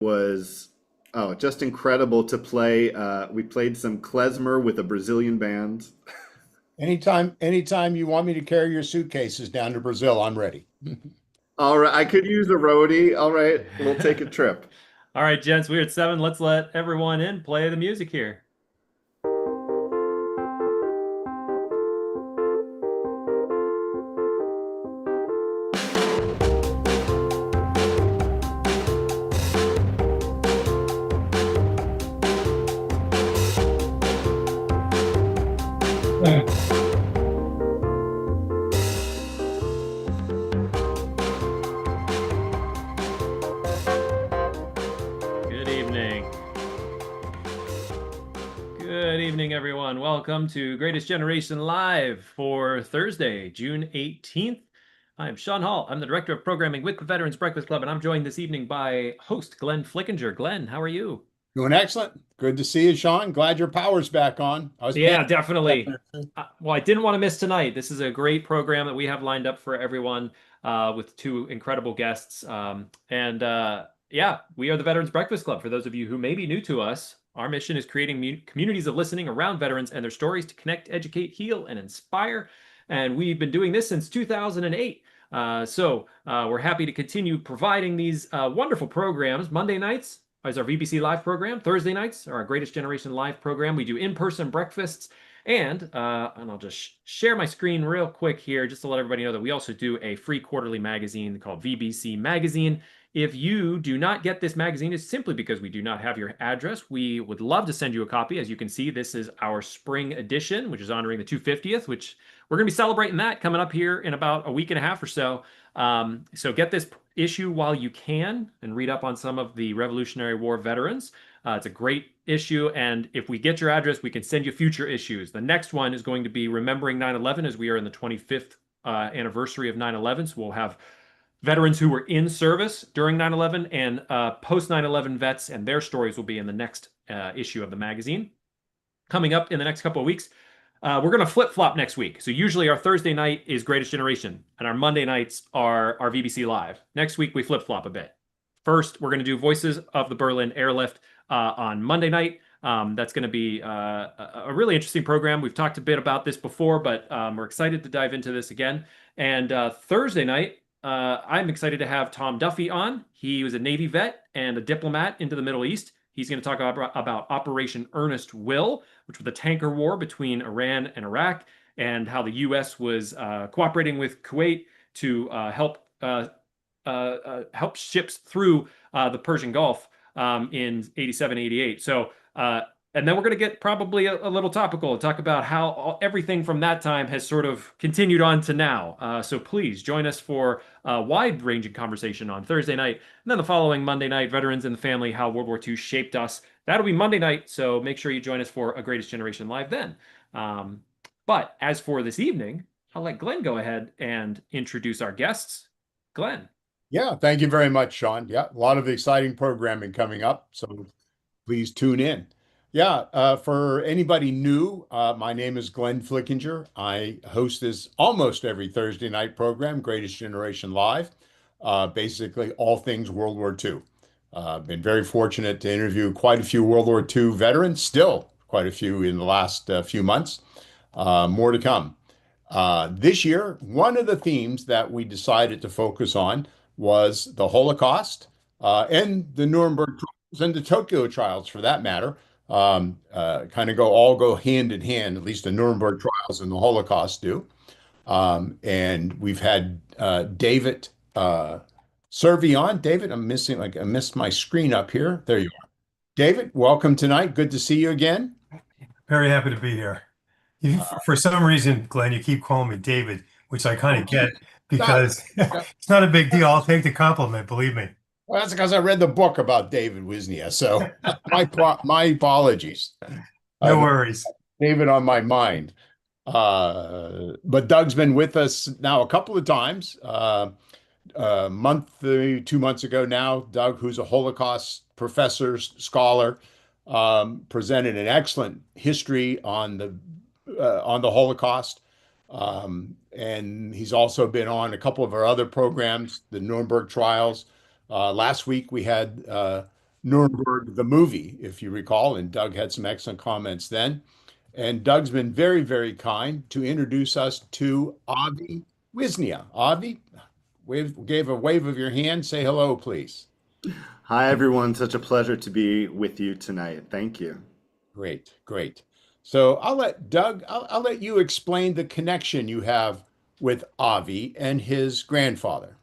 Was just incredible to play. We played some klezmer with a Brazilian band. Anytime you want me to carry your suitcases down to Brazil, I'm ready. All right, I could use a roadie. All right, we'll take a trip. All right, gents, we're at seven. Let's let everyone in play the music here. Good evening. Good evening, everyone. Welcome to Greatest Generation Live for Thursday, June 18th. I'm Sean Hall. I'm the Director of Programming with the Veterans Breakfast Club, and I'm joined this evening by host Glenn Flickinger. Glenn, how are you? Doing excellent. Good to see you, Sean. Glad your power's back on. I was Yeah, paying definitely. attention. Well, I didn't want to miss tonight. This is a great program that we have lined up for everyone with two incredible guests. Yeah, we are the Veterans Breakfast Club. For those of you who may be new to us, our mission is creating communities of listening around veterans and their stories to connect, educate, heal, and inspire. And we've been doing this since 2008. We're happy to continue providing these wonderful programs. Monday nights is our VBC Live program. Thursday nights are our Greatest Generation Live program. We do in-person breakfasts. And I'll just share my screen real quick here just to let everybody know that we also do a free quarterly magazine called VBC Magazine. If you do not get this magazine, it's simply because we do not have your address. We would love to send you a copy. As you can see, this is our spring edition, which is honoring the 250th, which we're going to be celebrating that coming up here in about a week and a half or so. So get this issue while you can and read up on some of the Revolutionary War veterans. It's a great issue, and if we get your address, we can send you future issues. The next one is going to be Remembering 9/11, as we are in the 25th anniversary of 9/11. So we'll have veterans who were in service during 9/11 and post 9/11 vets, and their stories will be in the next issue of the magazine. Coming up in the next couple of weeks, we're going to flip-flop next week. So usually our Thursday night is Greatest Generation, and our Monday nights are our VBC Live. Next week, we flip-flop a bit. First, we're going to do Voices of the Berlin Airlift on Monday night. That's going to be a really interesting program. We've talked a bit about this before, but we're excited to dive into this again. And Thursday night, I'm excited to have Tom Duffy on. He was a Navy vet and a diplomat into the Middle East. He's going to talk about Operation Earnest Will, which was the tanker war between Iran and Iraq, and how the U.S. was cooperating with Kuwait to help ships through the Persian Gulf in 87, 88. And then we're going to get probably a little topical and talk about how everything from that time has sort of continued on to now. So please join us for a wide-ranging conversation on Thursday night. And then the following Monday night, Veterans and the Family, How World War II Shaped Us. That'll be Monday night, so make sure you join us for a Greatest Generation Live then. But as for this evening, I'll let Glenn go ahead and introduce our guests. Glenn. Yeah, thank you very much, Sean. Yeah, a lot of exciting programming coming up, so please tune in. Yeah, for anybody new, my name is Glenn Flickinger. I host this almost every Thursday night program, Greatest Generation Live, basically all things World War II. Been very fortunate to interview quite a few World War II veterans, still quite a few in the last few months. More to come. This year, one of the themes that we decided to focus on was the Holocaust and the Nuremberg trials and the Tokyo trials, for that matter. Kind of all go hand in hand, at least the Nuremberg trials and the Holocaust do. And we've had David Cervi on. David, I missed my screen up here. There you are. David, welcome tonight. Good to see you again. Very happy to be here. For some reason, Glenn, you keep calling me David, which I kind of get because it's not a big deal. I'll take the compliment, believe me. Well, that's because I read the book about David Wisnia, so my apologies. No worries. David on my mind. But Doug's been with us now a couple of times. A month, 2 months ago now, Doug, who's a Holocaust professor, scholar, presented an excellent history on the Holocaust. And he's also been on a couple of our other programs, the Nuremberg trials. Last week we had Nuremberg, the movie, if you recall, and Doug had some excellent comments then. And Doug's been very, very kind to introduce us to Avi Wisnia. Avi, gave a wave of your hand. Say hello, please. Hi, everyone. Such a pleasure to be with you tonight. Thank you. Great, great. So I'll let Doug, I'll let you explain the connection you have with Avi and his grandfather.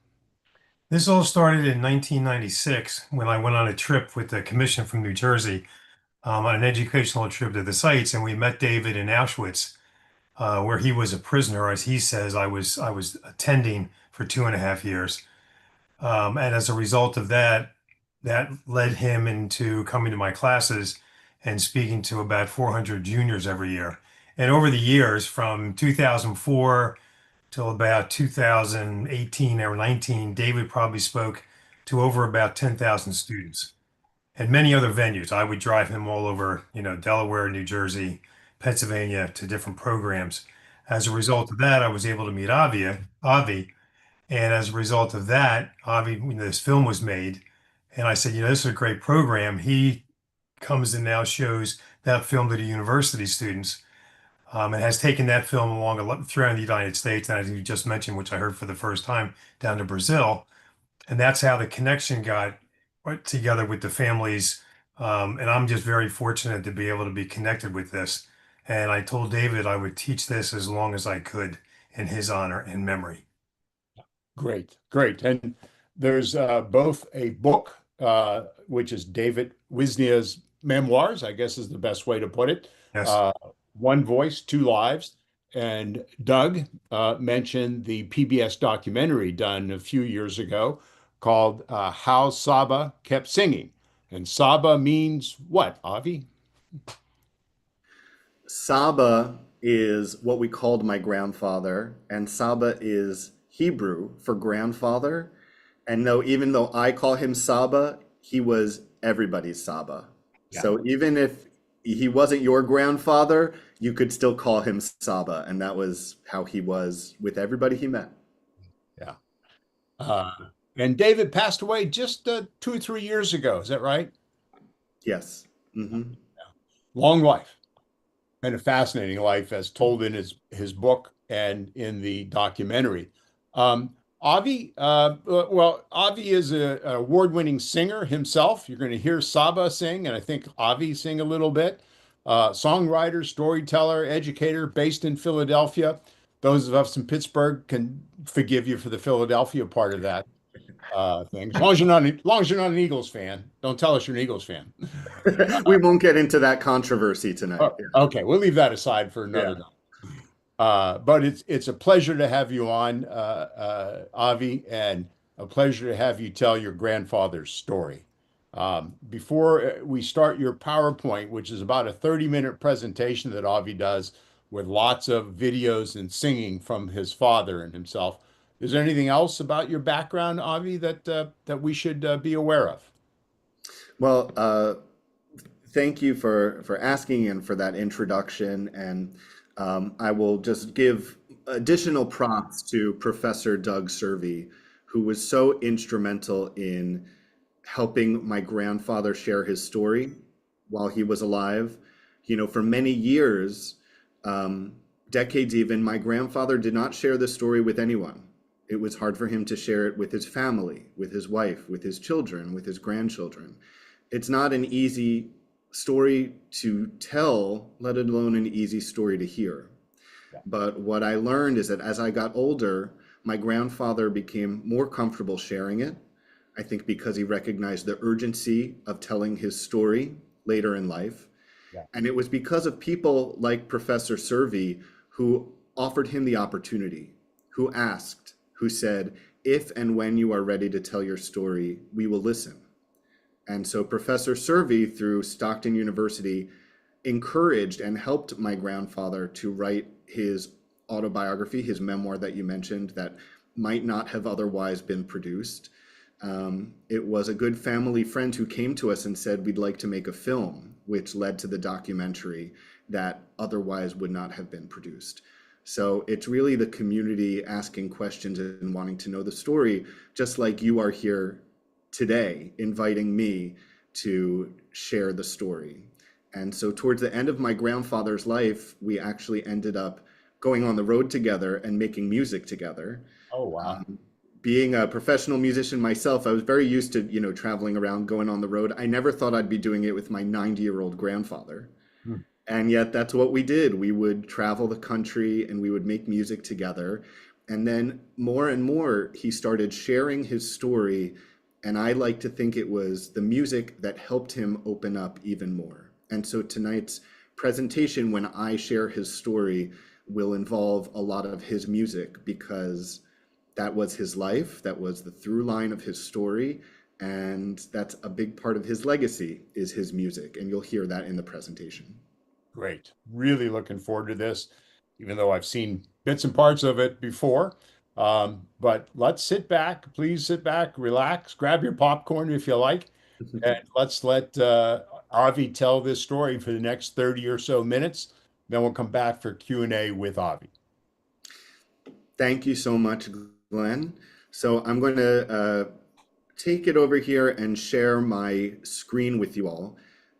This all started in 1996 when I went on a trip with the commission from New Jersey on an educational trip to the sites, and we met David in Auschwitz, where he was a prisoner, as he says. I was attending for 2.5 years, and as a result of that, that led him into coming to my classes and speaking to about 400 juniors every year. And over the years, from 2004 till about 2018 or 19, David probably spoke to over about 10,000 students and many other venues. I would drive him all over, Delaware, New Jersey, Pennsylvania to different programs. As a result of that, I was able to meet Avi. And as a result of that, Avi, this film was made. And I said, this is a great program. He comes and now shows that film to the university students, and has taken that film along throughout the United States. And as you just mentioned, which I heard for the first time, down to Brazil. And that's how the connection got put together with the families. And I'm just very fortunate to be able to be connected with this. And I told David I would teach this as long as I could in his honor and memory. Great, great. And there's both a book, which is David Wisnia's memoirs, I guess is the best way to put it. Yes. One Voice, Two Lives. And Doug mentioned the PBS documentary done a few years ago called How Saba Kept Singing. And Saba means what, Avi? Saba is what we called my grandfather, and Saba is Hebrew for grandfather. And even though I call him Saba, he was everybody's Saba. Yeah. So even if he wasn't your grandfather, you could still call him Saba. And that was how he was with everybody he met. Yeah. And David passed away just 2 or 3 years ago. Is that right? Yes. Mm-hmm. Long life and a fascinating life as told in his book and in the documentary. Avi, Avi is an award-winning singer himself. You're going to hear Saba sing, and I think Avi sing a little bit. Songwriter, storyteller, educator, based in Philadelphia. Those of us in Pittsburgh can forgive you for the Philadelphia part of that thing. As long as you're not an Eagles fan, don't tell us you're an Eagles fan. We won't get into that controversy tonight. Okay, we'll leave that aside for another time. But it's a pleasure to have you on, Avi, and a pleasure to have you tell your grandfather's story. Before we start your PowerPoint, which is about a 30-minute presentation that Avi does with lots of videos and singing from his father and himself, is there anything else about your background, Avi, that we should be aware of? Well, thank you for asking and for that introduction. And I will just give additional props to Professor Doug Cervi, who was so instrumental in helping my grandfather share his story while he was alive. For many years, decades even, my grandfather did not share the story with anyone. It was hard for him to share it with his family, with his wife, with his children, with his grandchildren. It's not an easy story to tell, let alone an easy story to hear. Yeah. But what I learned is that as I got older, my grandfather became more comfortable sharing it. I think because he recognized the urgency of telling his story later in life. Yeah. And it was because of people like Professor Cervi who offered him the opportunity, who asked, who said, if and when you are ready to tell your story, we will listen. And so Professor Cervi, through Stockton University, encouraged and helped my grandfather to write his autobiography, his memoir that you mentioned, that might not have otherwise been produced. It was a good family friend who came to us and said, we'd like to make a film, which led to the documentary that otherwise would not have been produced. So it's really the community asking questions and wanting to know the story, just like you are here today, inviting me to share the story. And so towards the end of my grandfather's life, we actually ended up going on the road together and making music together. Oh, wow. Being a professional musician myself, I was very used to, traveling around, going on the road. I never thought I'd be doing it with my 90-year-old grandfather. Hmm. And yet that's what we did. We would travel the country and we would make music together. And then more and more, he started sharing his story. And I like to think it was the music that helped him open up even more. And so tonight's presentation, when I share his story, will involve a lot of his music, because that was his life, that was the through line of his story, and that's a big part of his legacy, is his music, and you'll hear that in the presentation. Great. Really looking forward to this, even though I've seen bits and parts of it before. But let's please sit back, relax, grab your popcorn if you like, and let's let Avi tell this story for the next 30 or so minutes. Then we'll come back for Q&A with Avi. Thank you so much, Glenn. So I'm going to take it over here and share my screen with you all.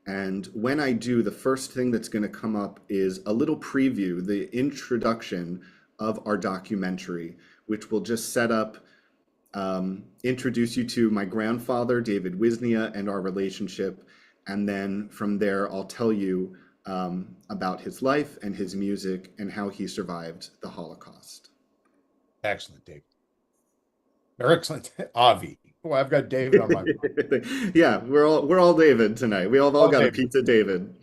And when I do, the first thing that's going to come up is a little preview, the introduction of our documentary, which will just set up, introduce you to my grandfather, David Wisnia, and our relationship. And then from there, I'll tell you about his life and his music and how he survived the Holocaust. Excellent, David. Excellent. Avi. Oh, I've got David on my phone. Yeah, we're all David tonight. We all got David. a pizza David.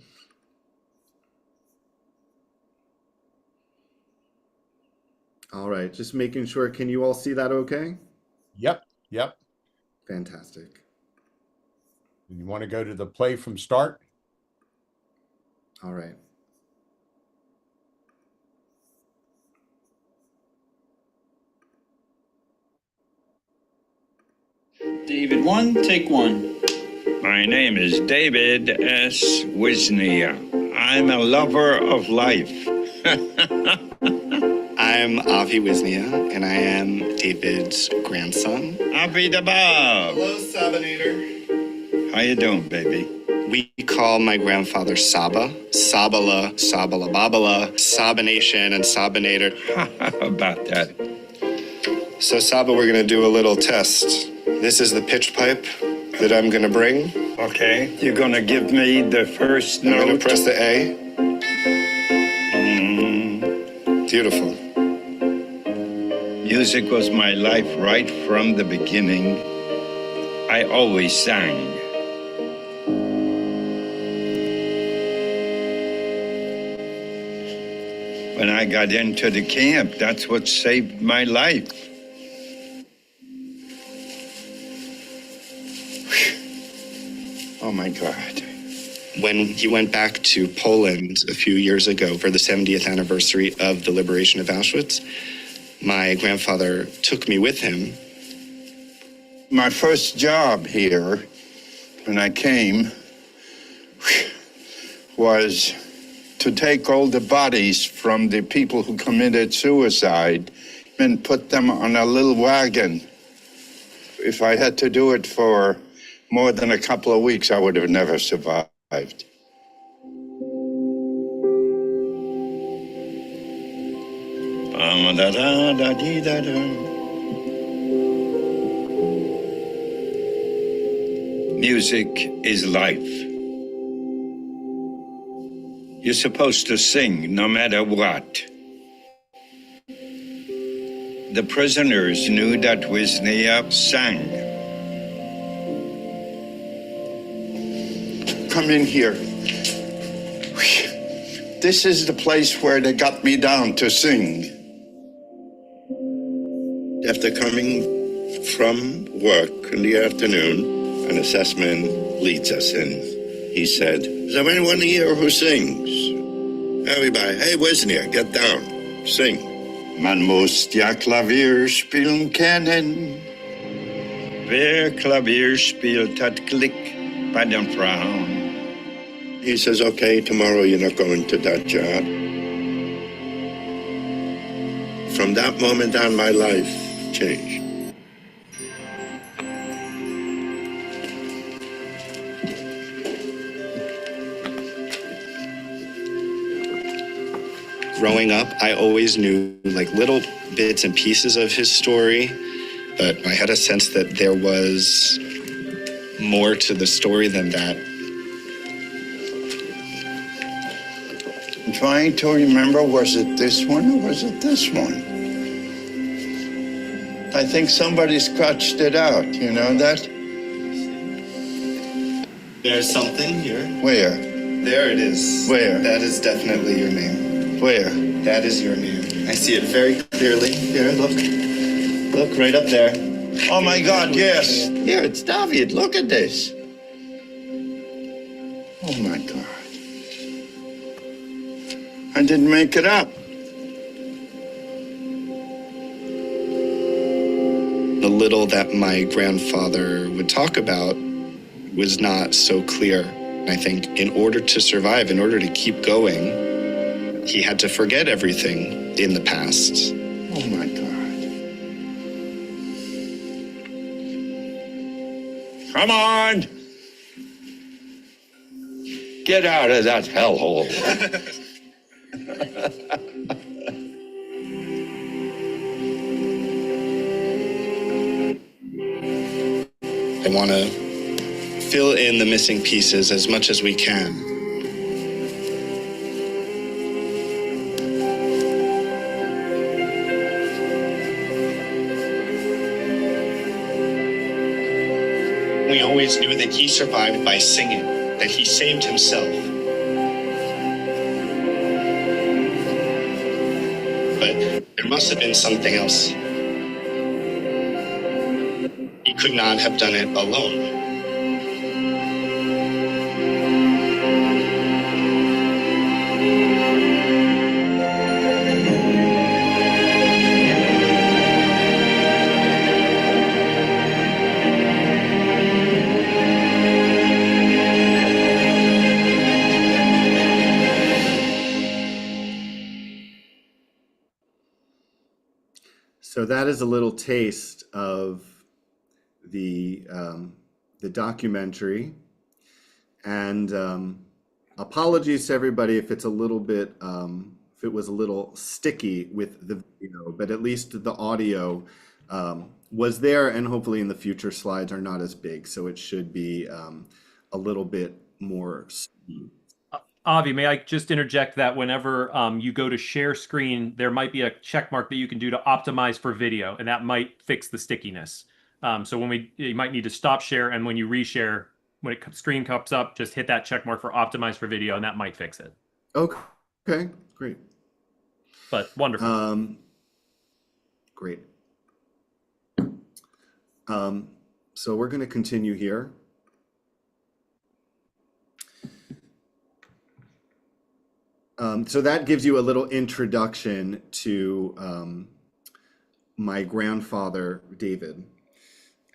All right, just making sure. Can you all see that okay? Yep. Fantastic. And you want to go to the play from start? All right. David 1, take 1. My name is David S. Wisnia. I'm a lover of life. I'm Avi Wisnia, and I am David's grandson. Avi the Bob. Hello, Sabinator. How you doing, baby? We call my grandfather Saba, Sabala, Sabala Babala, Sabination, and Sabinator. How about that? So Saba, we're gonna do a little test. This is the pitch pipe that I'm gonna bring. Okay, you're gonna give me the first I'm gonna note. press the A. Beautiful. Music was my life right from the beginning. I always sang. When I got into the camp, that's what saved my life. Oh my God. When he went back to Poland a few years ago for the 70th anniversary of the liberation of Auschwitz, my grandfather took me with him. My first job here, when I came, was to take all the bodies from the people who committed suicide and put them on a little wagon. If I had to do it for more than a couple of weeks, I would have never survived. Music is life. You're supposed to sing no matter what. The prisoners knew that Wisnia sang. Come in here. This is the place where they got me down to sing. After coming from work in the afternoon, an assessment leads us in. He said, "Is there anyone here who sings?" Everybody, "Hey, Wisnia, get down, sing." Man muss ja Klavier spielen können. Wer Klavier spielt, hat Glück bei den Frauen. He says, "Okay, tomorrow you're not going to that job." From that moment on, my life changed. growing up, I always knew like little bits and pieces of his story, but I had a sense that there was more to the story than that. I'm trying to remember, was it this one or was it this one? I think somebody scratched it out, you know that? There's something here. Where? There it is. Where? That is definitely your name. Where? That is your name. I see it very clearly. Here, look. Look right up there. Oh my God, yes. Here, it's David. Look at this. Oh my God. I didn't make it up. The little that my grandfather would talk about was not so clear. I think in order to survive, in order to keep going, he had to forget everything in the past. Oh my God. Come on! Get out of that hellhole. I want to fill in the missing pieces as much as we can. We always knew that he survived by singing, that he saved himself. But there must have been something else. He could not have done it alone. So that is a little taste of the documentary, and apologies to everybody if it's a little bit if it was a little sticky with the video, but at least the audio was there, and hopefully in the future slides are not as big, so it should be a little bit more smooth. Avi, may I just interject that whenever you go to share screen, there might be a check mark that you can do to optimize for video, and that might fix the stickiness. So when you might need to stop share, and when you reshare, when screen comes up, just hit that check mark for optimize for video, and that might fix it. Okay, great. But wonderful. Great. So we're going to continue here. So that gives you a little introduction to my grandfather, David.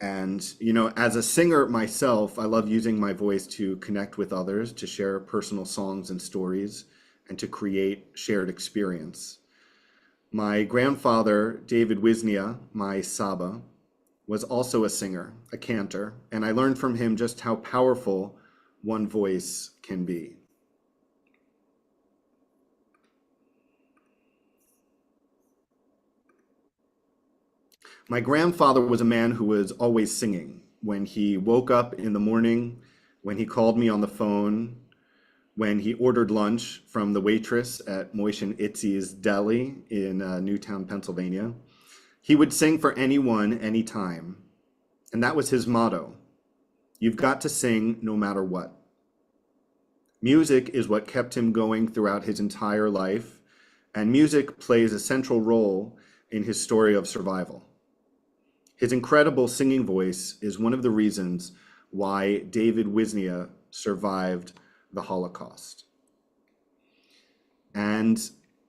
And, you know, as a singer myself, I love using my voice to connect with others, to share personal songs and stories, and to create shared experience. My grandfather, David Wisnia, my Saba, was also a singer, a cantor, and I learned from him just how powerful one voice can be. My grandfather was a man who was always singing. When he woke up in the morning, when he called me on the phone, when he ordered lunch from the waitress at Moish and Itzy's Deli in Newtown, Pennsylvania, he would sing for anyone, anytime. And that was his motto. You've got to sing no matter what. Music is what kept him going throughout his entire life, and music plays a central role in his story of survival. His incredible singing voice is one of the reasons why David Wisnia survived the Holocaust. And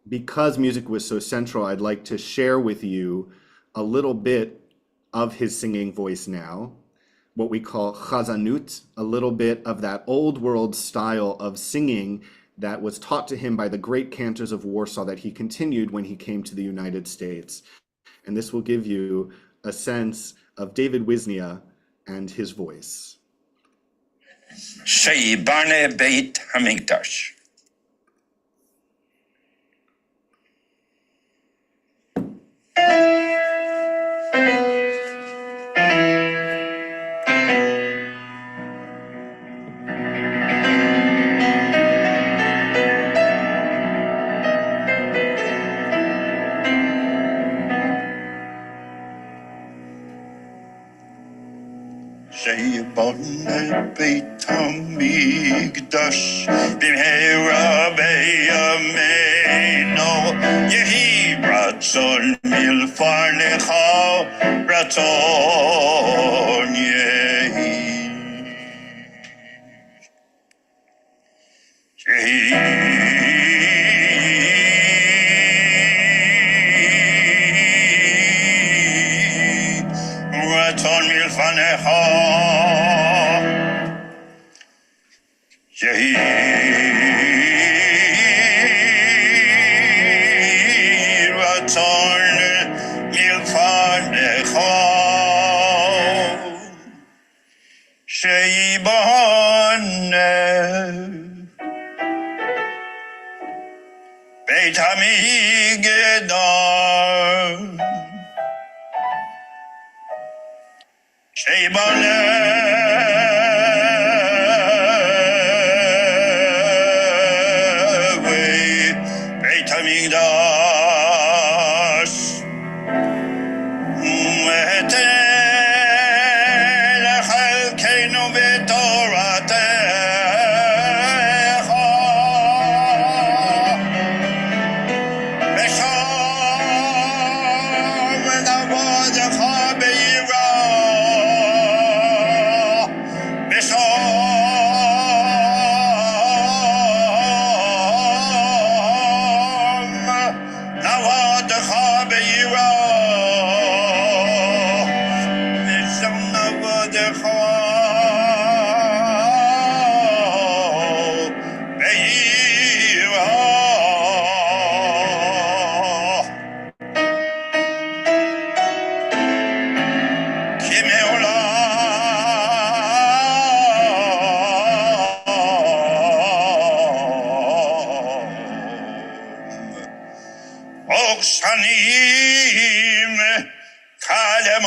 because music was so central, I'd like to share with you a little bit of his singing voice now, what we call chazanut, a little bit of that old world style of singing that was taught to him by the great cantors of Warsaw that he continued when he came to the United States. And this will give you a sense of David Wisnia and his voice. Shei Bane Beit Hamikdash. בית המקדש במהרה בימינו יהי רצון מלפניך רצון יהי רצון מלפניך יהי רצון מלפניך שיבנה בית המקדש שיבנה בית המקדש ותן חלקנו בתורתך ושם נעבודך ביראה שנים קדם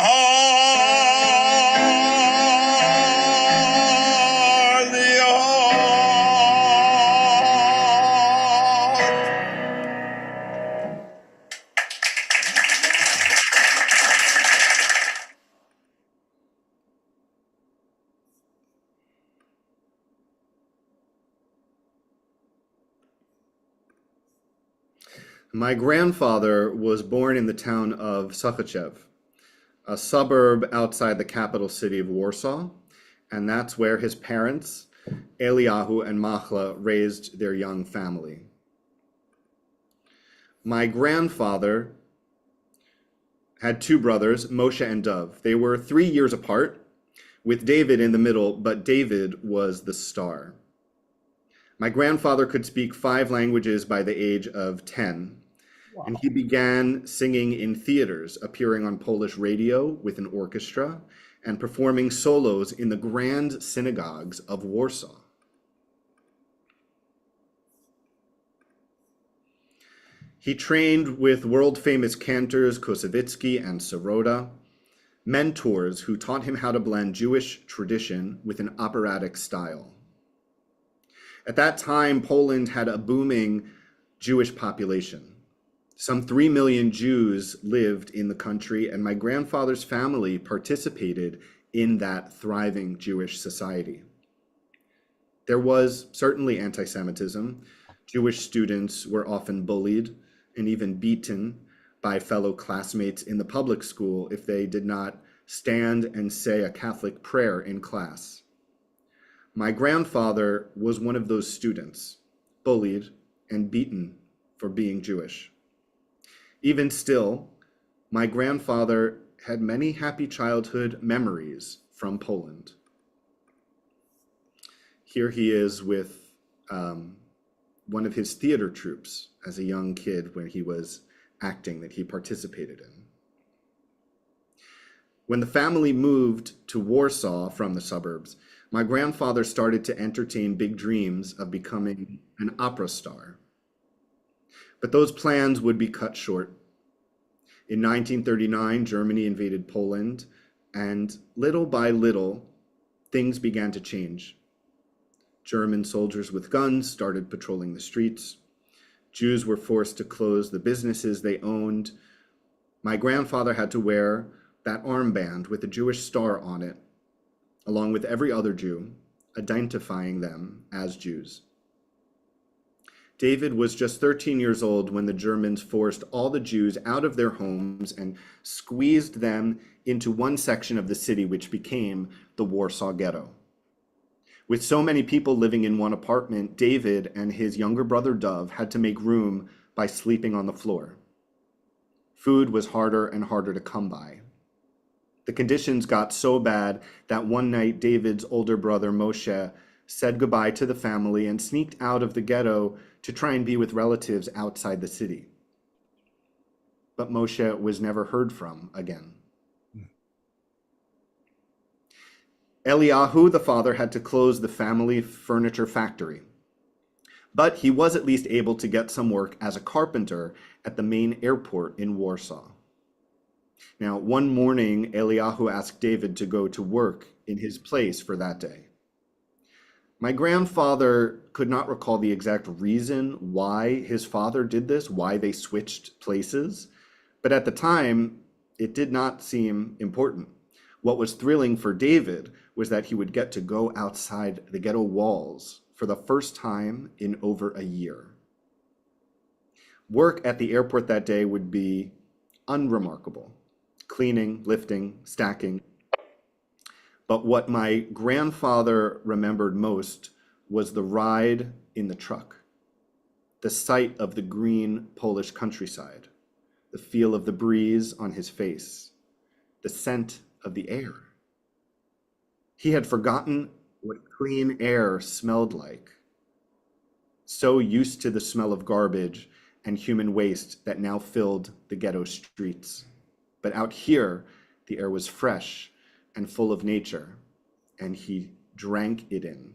My grandfather was born in the town of Sukhachev, a suburb outside the capital city of Warsaw, and that's where his parents, Eliyahu and Machla, raised their young family. My grandfather had two brothers, Moshe and Dov. They were 3 years apart, with David in the middle, but David was the star. My grandfather could speak 5 languages by the age of 10. Wow. And he began singing in theaters, appearing on Polish radio with an orchestra, and performing solos in the grand synagogues of Warsaw. He trained with world-famous cantors Kosevitsky and Sirota, mentors who taught him how to blend Jewish tradition with an operatic style. At that time, Poland had a booming Jewish population. Some 3 million Jews lived in the country, and my grandfather's family participated in that thriving Jewish society. There was certainly anti-Semitism. Jewish students were often bullied and even beaten by fellow classmates in the public school if they did not stand and say a Catholic prayer in class. My grandfather was one of those students, bullied and beaten for being Jewish. Even still, my grandfather had many happy childhood memories from Poland. Here he is with one of his theater troupes as a young kid when he was acting that he participated in. When the family moved to Warsaw from the suburbs, my grandfather started to entertain big dreams of becoming an opera star. But those plans would be cut short. In 1939, Germany invaded Poland, and little by little, things began to change. German soldiers with guns started patrolling the streets. Jews were forced to close the businesses they owned. My grandfather had to wear that armband with a Jewish star on it, along with every other Jew, identifying them as Jews. David was just 13 years old when the Germans forced all the Jews out of their homes and squeezed them into one section of the city, which became the Warsaw Ghetto. With so many people living in one apartment, David and his younger brother Dov had to make room by sleeping on the floor. Food was harder and harder to come by. The conditions got so bad that one night David's older brother Moshe said goodbye to the family and sneaked out of the ghetto to try and be with relatives outside the city. But Moshe was never heard from again. Eliyahu, the father, had to close the family furniture factory, but he was at least able to get some work as a carpenter at the main airport in Warsaw. Now, one morning, Eliyahu asked David to go to work in his place for that day. My grandfather could not recall the exact reason why his father did this, why they switched places, but at the time, it did not seem important. What was thrilling for David was that he would get to go outside the ghetto walls for the first time in over a year. Work at the airport that day would be unremarkable. Cleaning, lifting, stacking. But what my grandfather remembered most was the ride in the truck, the sight of the green Polish countryside, the feel of the breeze on his face, the scent of the air. He had forgotten what clean air smelled like, so used to the smell of garbage and human waste that now filled the ghetto streets. But out here, the air was fresh and full of nature, and he drank it in.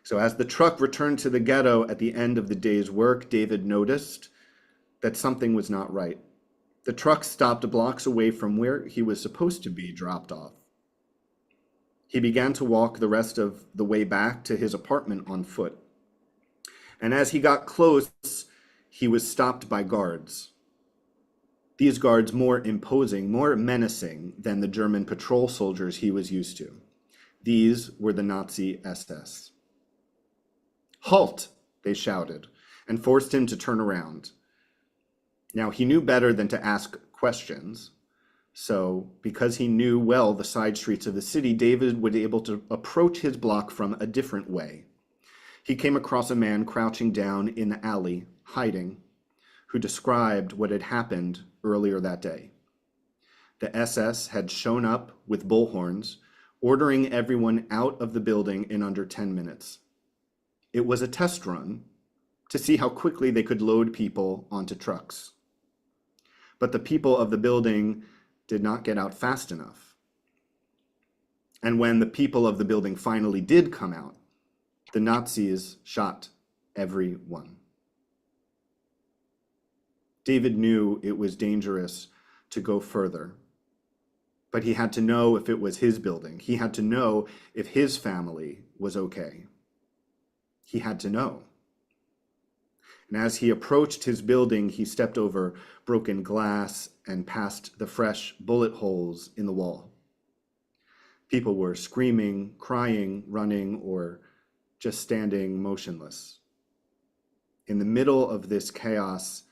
So as the truck returned to the ghetto at the end of the day's work, David noticed that something was not right. The truck stopped blocks away from where he was supposed to be dropped off. He began to walk the rest of the way back to his apartment on foot. And as he got close, he was stopped by guards. These guards more imposing, more menacing than the German patrol soldiers he was used to. These were the Nazi SS. "Halt!" they shouted, and forced him to turn around. Now, he knew better than to ask questions. So, because he knew well the side streets of the city, David was able to approach his block from a different way. He came across a man crouching down in the alley, hiding, who described what had happened earlier that day. The SS had shown up with bullhorns, ordering everyone out of the building in under 10 minutes. It was a test run to see how quickly they could load people onto trucks. But the people of the building did not get out fast enough. And when the people of the building finally did come out, the Nazis shot everyone. David knew it was dangerous to go further, but he had to know if it was his building. He had to know if his family was okay. He had to know. And as he approached his building, he stepped over broken glass and past the fresh bullet holes in the wall. People were screaming, crying, running, or just standing motionless. In the middle of this chaos,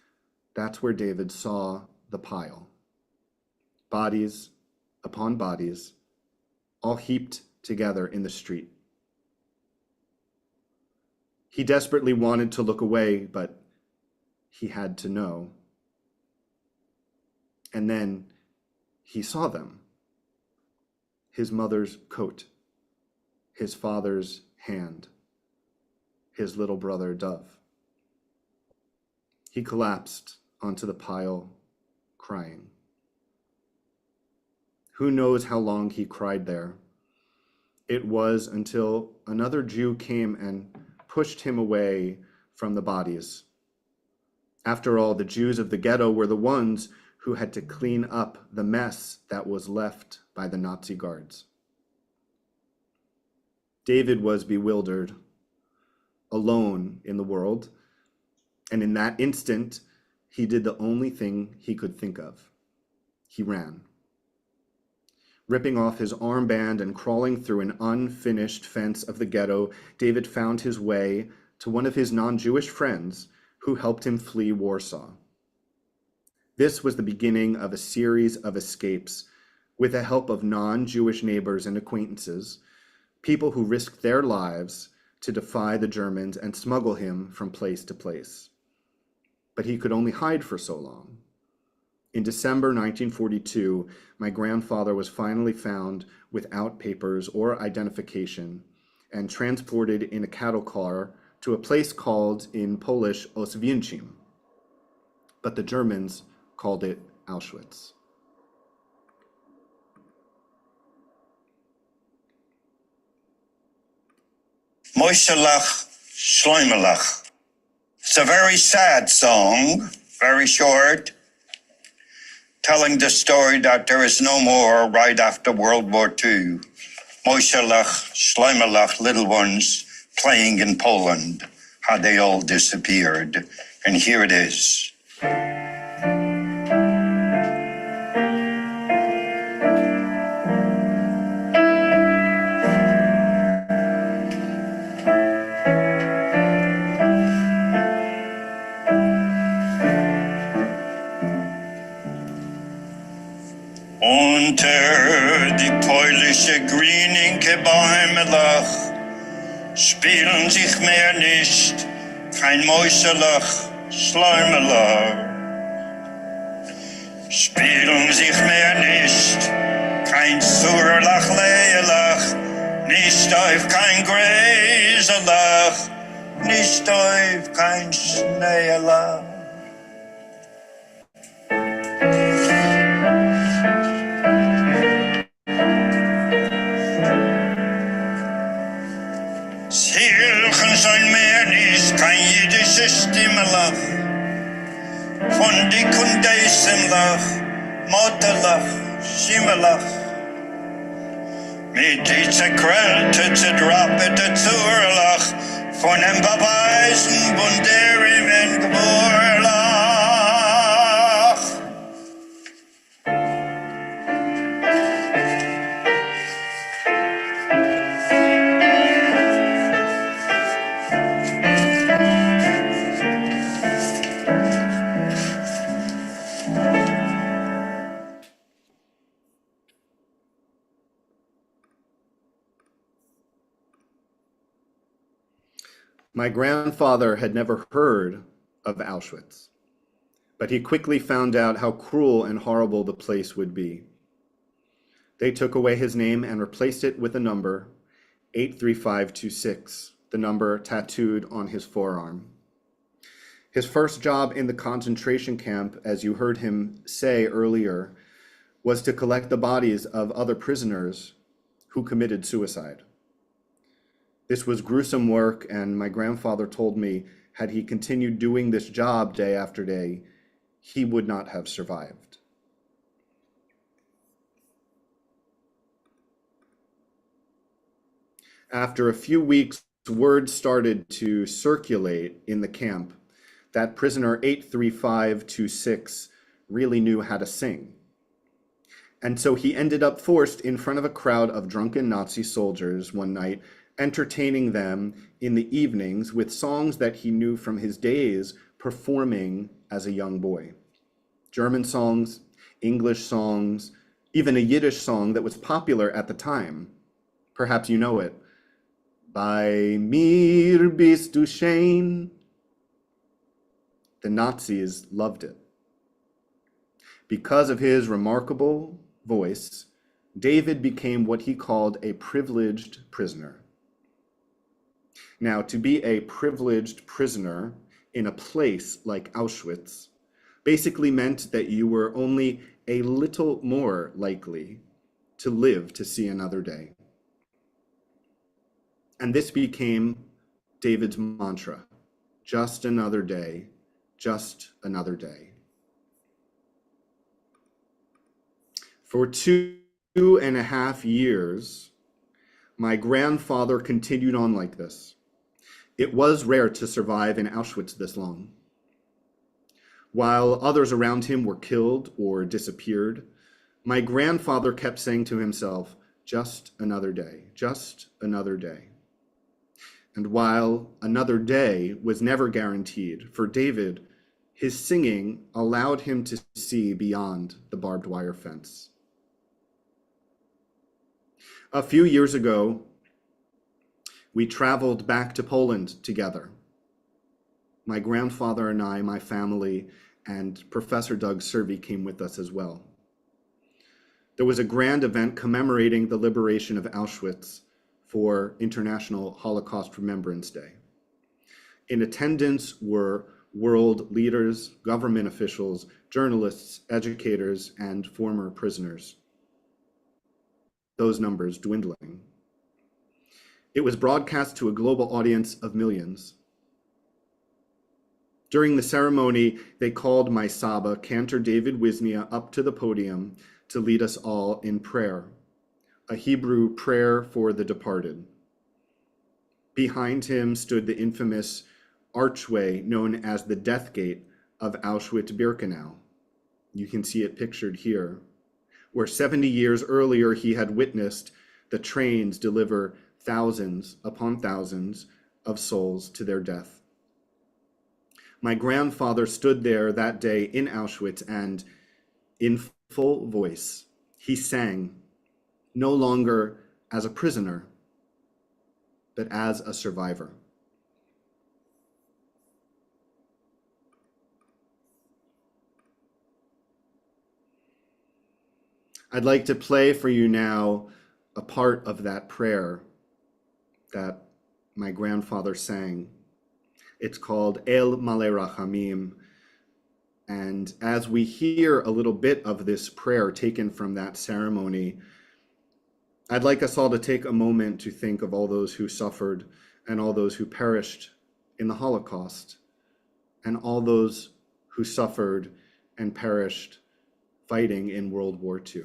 that's where David saw the pile. Bodies upon bodies, all heaped together in the street. He desperately wanted to look away, but he had to know. And then he saw them. His mother's coat, his father's hand, his little brother Dov. He collapsed onto the pile, crying. Who knows how long he cried there? It was until another Jew came and pushed him away from the bodies. After all, the Jews of the ghetto were the ones who had to clean up the mess that was left by the Nazi guards. David was bewildered, alone in the world, and in that instant, he did the only thing he could think of. He ran. Ripping off his armband and crawling through an unfinished fence of the ghetto, David found his way to one of his non-Jewish friends who helped him flee Warsaw. This was the beginning of a series of escapes with the help of non-Jewish neighbors and acquaintances, people who risked their lives to defy the Germans and smuggle him from place to place. But he could only hide for so long. In December 1942, my grandfather was finally found without papers or identification and transported in a cattle car to a place called in Polish Oswiecim, but the Germans called it Auschwitz. Moiselach, Schleimelach. It's a very sad song, very short, telling the story that there is no more right after World War II. Moiselach, Schleimelach, little ones playing in Poland, how they all disappeared. And here it is. Unter die polnische grünige Bäumelach spielen sich mehr nicht kein Mäuselach, Schleimelach. Spielen sich mehr nicht kein Surlach, Leelach, nicht auf kein Gräselach, nicht auf kein Schneelach. Hilchen sein mehr nicht kein jüdische Stimmelach, von dick und Deisenlach, Motterlach, Schimmelach. Mit die zerkrellte, zerdrappete Zurlach, von dem Beweisen, von der im Geburlach. My grandfather had never heard of Auschwitz, but he quickly found out how cruel and horrible the place would be. They took away his name and replaced it with a number, 83526, the number tattooed on his forearm. His first job in the concentration camp, as you heard him say earlier, was to collect the bodies of other prisoners who committed suicide. This was gruesome work, and my grandfather told me, had he continued doing this job day after day, he would not have survived. After a few weeks, word started to circulate in the camp that prisoner 83526 really knew how to sing. And so he ended up forced in front of a crowd of drunken Nazi soldiers one night, entertaining them in the evenings with songs that he knew from his days performing as a young boy. German songs, English songs, even a Yiddish song that was popular at the time. Perhaps you know it. Bei mir bist du schön. The Nazis loved it. Because of his remarkable voice, David became what he called a privileged prisoner. Now, to be a privileged prisoner in a place like Auschwitz basically meant that you were only a little more likely to live to see another day. And this became David's mantra, just another day, just another day. For 2.5 years, my grandfather continued on like this. It was rare to survive in Auschwitz this long. While others around him were killed or disappeared, My grandfather kept saying to himself, just another day, just another day. And while another day was never guaranteed, for David, his singing allowed him to see beyond the barbed wire fence. A few years ago, we traveled back to Poland together. My grandfather and I, my family, and Professor Doug Cervi came with us as well. There was a grand event commemorating the liberation of Auschwitz for International Holocaust Remembrance Day. In attendance were world leaders, government officials, journalists, educators, and former prisoners. Those numbers dwindling. It was broadcast to a global audience of millions. During the ceremony, they called my Saba, Cantor David Wisnia, up to the podium to lead us all in prayer, a Hebrew prayer for the departed. Behind him stood the infamous archway known as the Death Gate of Auschwitz-Birkenau. You can see it pictured here, where 70 years earlier he had witnessed the trains deliver thousands upon thousands of souls to their death. My grandfather stood there that day in Auschwitz, and in full voice, he sang, no longer as a prisoner, but as a survivor. I'd like to play for you now a part of that prayer that my grandfather sang. It's called El Maleh Rachamim. And as we hear a little bit of this prayer taken from that ceremony, I'd like us all to take a moment to think of all those who suffered and all those who perished in the Holocaust and all those who suffered and perished fighting in World War II.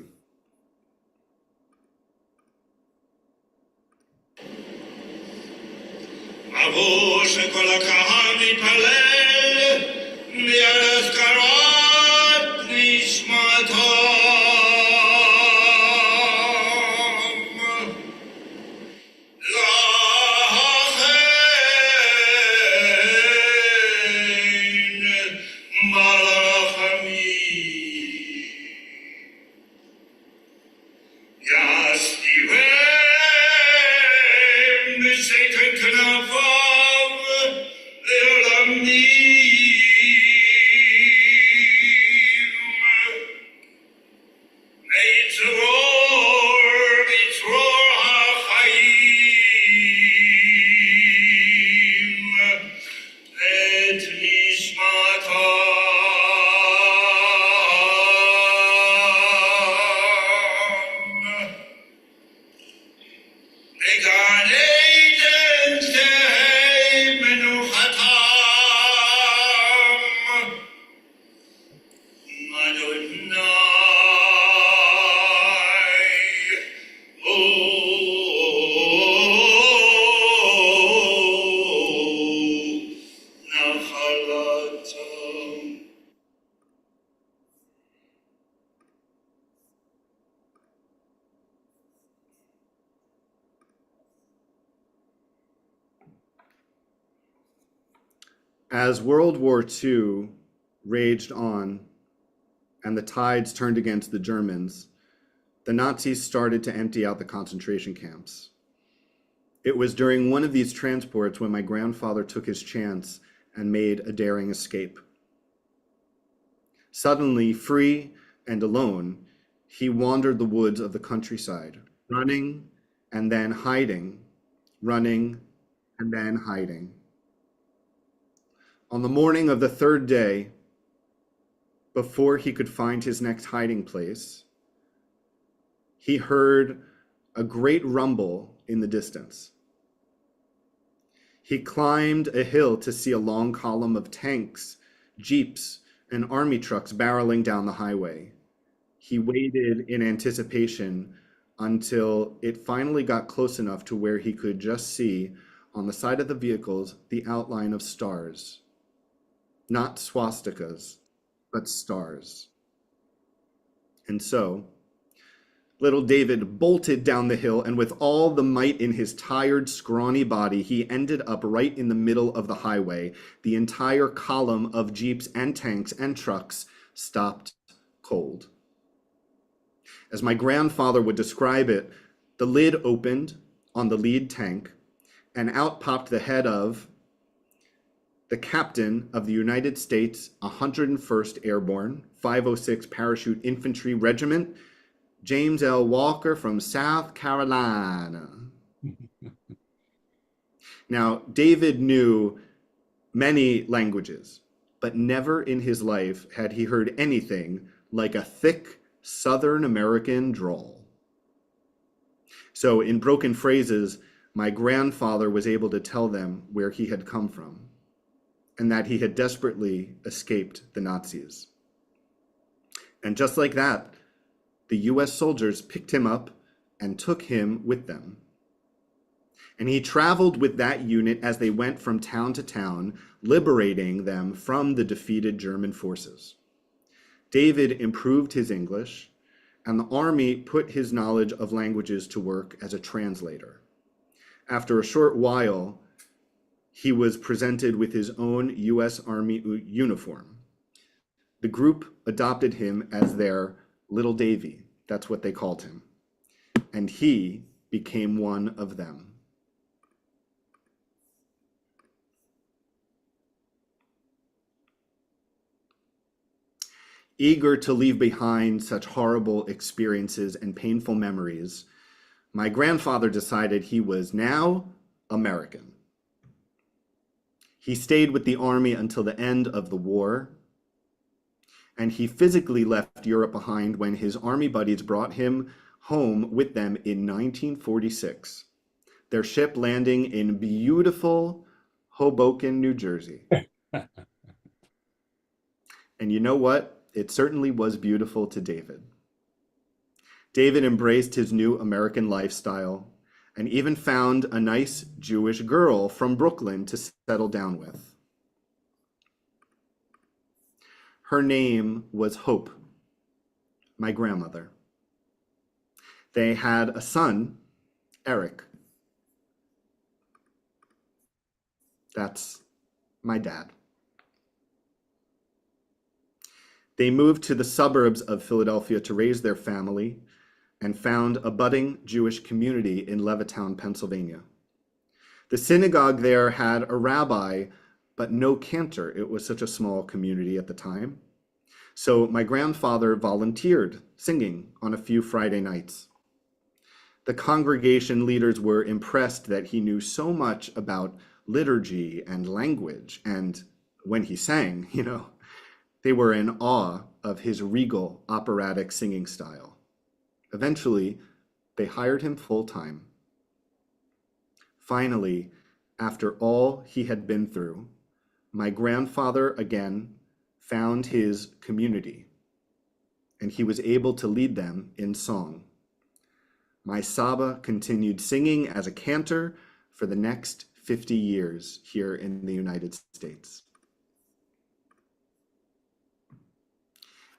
As World War II raged on and the tides turned against the Germans, the Nazis started to empty out the concentration camps. It was during one of these transports when my grandfather took his chance and made a daring escape. Suddenly, free and alone, he wandered the woods of the countryside, running and then hiding, running and then hiding. On the morning of the third day, before he could find his next hiding place, he heard a great rumble in the distance. He climbed a hill to see a long column of tanks, jeeps, and army trucks barreling down the highway. He waited in anticipation until it finally got close enough to where he could just see on the side of the vehicles the outline of stars. Not swastikas, but stars. And so, Little David bolted down the hill, and with all the might in his tired, scrawny body, he ended up right in the middle of the highway. The entire column of jeeps and tanks and trucks stopped cold. As my grandfather would describe it, the lid opened on the lead tank, and out popped the head of the captain of the United States 101st Airborne 506 Parachute Infantry Regiment, James L. Walker from South Carolina. Now, David knew many languages, but never in his life had he heard anything like a thick Southern American drawl. So in broken phrases, my grandfather was able to tell them where he had come from and that he had desperately escaped the Nazis. And just like that, the US soldiers picked him up and took him with them. And he traveled with that unit as they went from town to town, liberating them from the defeated German forces. David improved his English, and the Army put his knowledge of languages to work as a translator. After a short while, he was presented with his own US Army uniform. The group adopted him as their Little Davy, that's what they called him, and he became one of them. Eager to leave behind such horrible experiences and painful memories, my grandfather decided he was now American. He stayed with the Army until the end of the war, and he physically left Europe behind when his Army buddies brought him home with them in 1946, their ship landing in beautiful Hoboken, New Jersey. And you know what? It certainly was beautiful to David. David embraced his new American lifestyle and even found a nice Jewish girl from Brooklyn to settle down with. Her name was Hope, my grandmother. They had a son, Eric. That's my dad. They moved to the suburbs of Philadelphia to raise their family and found a budding Jewish community in Levittown, Pennsylvania. The synagogue there had a rabbi, but no cantor. It was such a small community at the time. So my grandfather volunteered singing on a few Friday nights. The congregation leaders were impressed that he knew so much about liturgy and language. And when he sang, they were in awe of his regal operatic singing style. Eventually, they hired him full-time. Finally, after all he had been through, my grandfather again found his community, and he was able to lead them in song. My Saba continued singing as a cantor for the next 50 years here in the United States.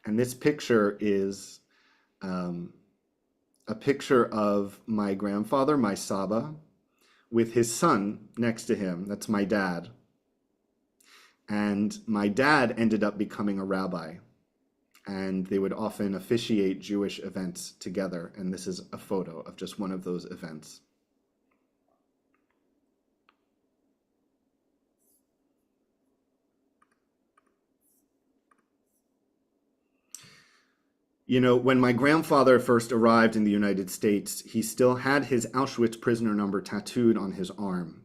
And this picture is a picture of my grandfather, my Saba, with his son next to him. That's my dad. And my dad ended up becoming a rabbi, and they would often officiate Jewish events together. And this is a photo of just one of those events. When my grandfather first arrived in the United States, he still had his Auschwitz prisoner number tattooed on his arm,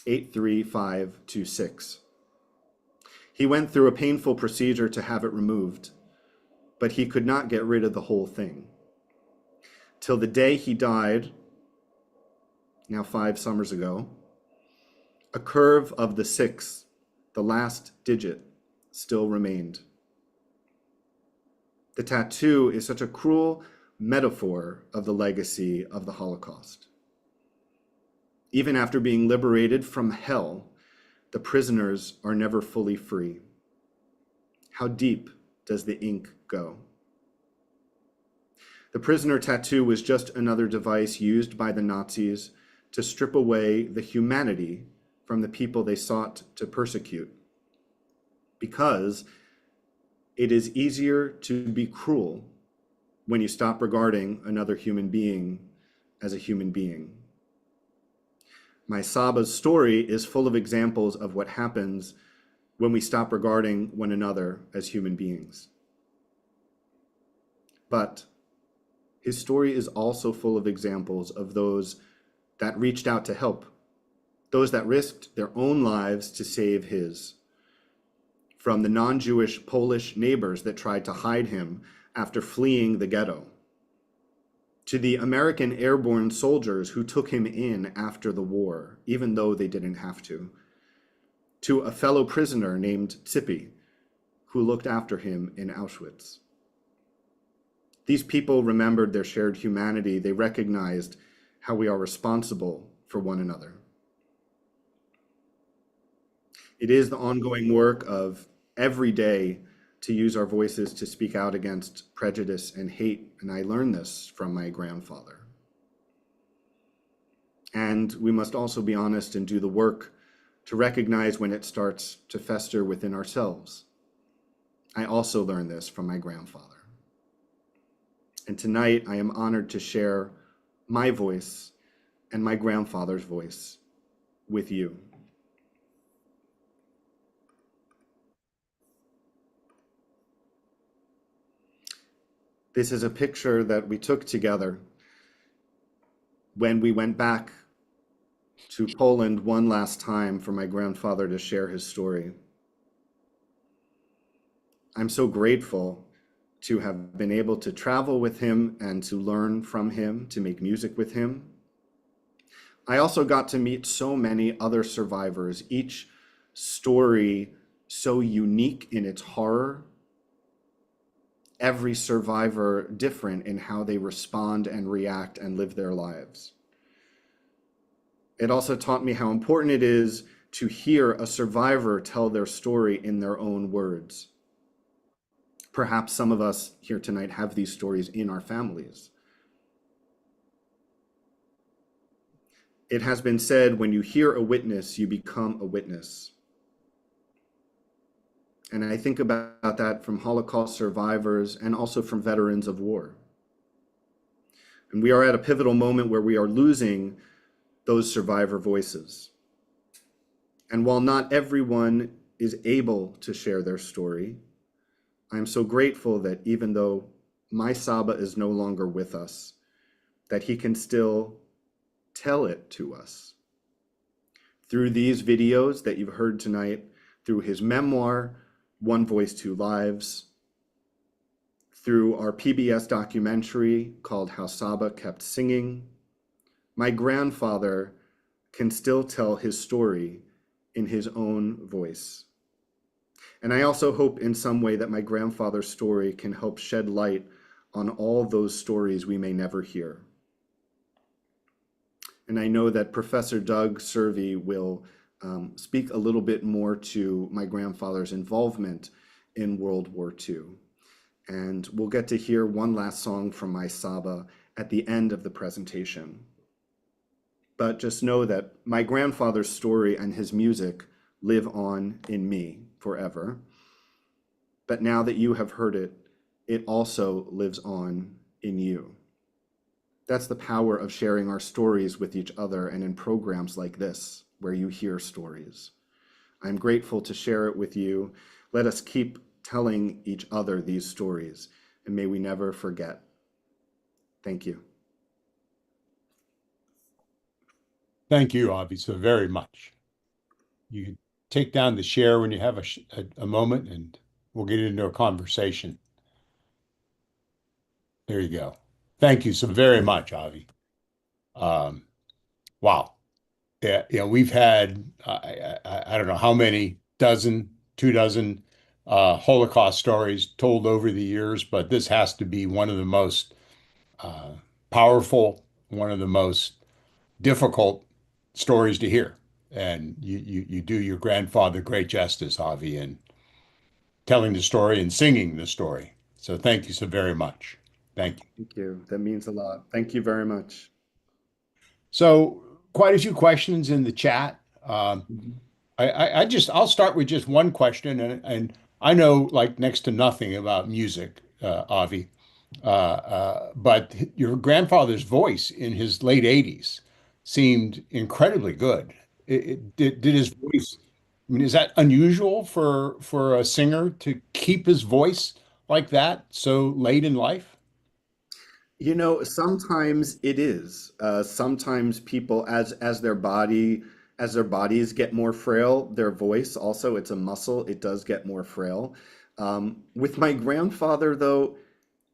83526. He went through a painful procedure to have it removed, but he could not get rid of the whole thing. Till the day he died, now 5 summers ago, a curve of the 6, the last digit, still remained. The tattoo is such a cruel metaphor of the legacy of the Holocaust. Even after being liberated from hell, the prisoners are never fully free. How deep does the ink go? The prisoner tattoo was just another device used by the Nazis to strip away the humanity from the people they sought to persecute. Because it is easier to be cruel when you stop regarding another human being as a human being. My Saba's story is full of examples of what happens when we stop regarding one another as human beings. But his story is also full of examples of those that reached out to help, those that risked their own lives to save his. From the non-Jewish Polish neighbors that tried to hide him after fleeing the ghetto, to the American airborne soldiers who took him in after the war, even though they didn't have to a fellow prisoner named Zippy, who looked after him in Auschwitz. These people remembered their shared humanity. They recognized how we are responsible for one another. It is the ongoing work of every day to use our voices to speak out against prejudice and hate, and I learned this from my grandfather. And we must also be honest and do the work to recognize when it starts to fester within ourselves. I also learned this from my grandfather. And tonight I am honored to share my voice and my grandfather's voice with you. This is a picture that we took together when we went back to Poland one last time for my grandfather to share his story. I'm so grateful to have been able to travel with him and to learn from him, to make music with him. I also got to meet so many other survivors, each story so unique in its horror, every survivor different in how they respond and react and live their lives. It also taught me how important it is to hear a survivor tell their story in their own words. Perhaps some of us here tonight have these stories in our families. It has been said, when you hear a witness, you become a witness. And I think about that from Holocaust survivors and also from veterans of war. And we are at a pivotal moment where we are losing those survivor voices. And while not everyone is able to share their story, I'm so grateful that even though my Saba is no longer with us, that he can still tell it to us. Through these videos that you've heard tonight, through his memoir, One Voice, Two Lives, through our PBS documentary called How Saba Kept Singing, my grandfather can still tell his story in his own voice. And I also hope in some way that my grandfather's story can help shed light on all those stories we may never hear. And I know that Professor Doug Cervi will speak a little bit more to my grandfather's involvement in World War II. And we'll get to hear one last song from my Saba at the end of the presentation. But just know that my grandfather's story and his music live on in me forever. But now that you have heard it, it also lives on in you. That's the power of sharing our stories with each other and in programs like this, where you hear stories. I'm grateful to share it with you. Let us keep telling each other these stories, and may we never forget. Thank you. Thank you, Avi, so very much. You can take down the share when you have a moment, and we'll get into a conversation. There you go. Thank you so very much, Avi. Wow. Yeah, we've had, I don't know how many, dozen, 2 dozen Holocaust stories told over the years, but this has to be one of the most powerful, one of the most difficult stories to hear. And you do your grandfather great justice, Avi, in telling the story and singing the story. So thank you so very much. Thank you. Thank you. That means a lot. Thank you very much. So quite a few questions in the chat. I'll start with just one question, and I know like next to nothing about music, Avi, but your grandfather's voice in his late 80s seemed incredibly good. Did his voice, I mean, is that unusual for a singer to keep his voice like that so late in life? You know, sometimes it is. Sometimes people, as their bodies get more frail, their voice also, it's a muscle, it does get more frail. With my grandfather, though,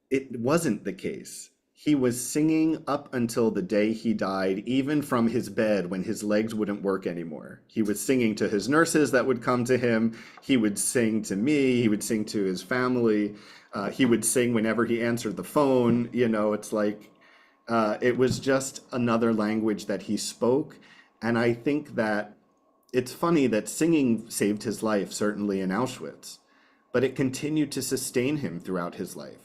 it wasn't the case. He was singing up until the day he died, even from his bed when his legs wouldn't work anymore. He was singing to his nurses that would come to him. He would sing to me. He would sing to his family. He would sing whenever he answered the phone. You know, it's like it was just another language that he spoke. And I think that it's funny that singing saved his life, certainly in Auschwitz, but it continued to sustain him throughout his life.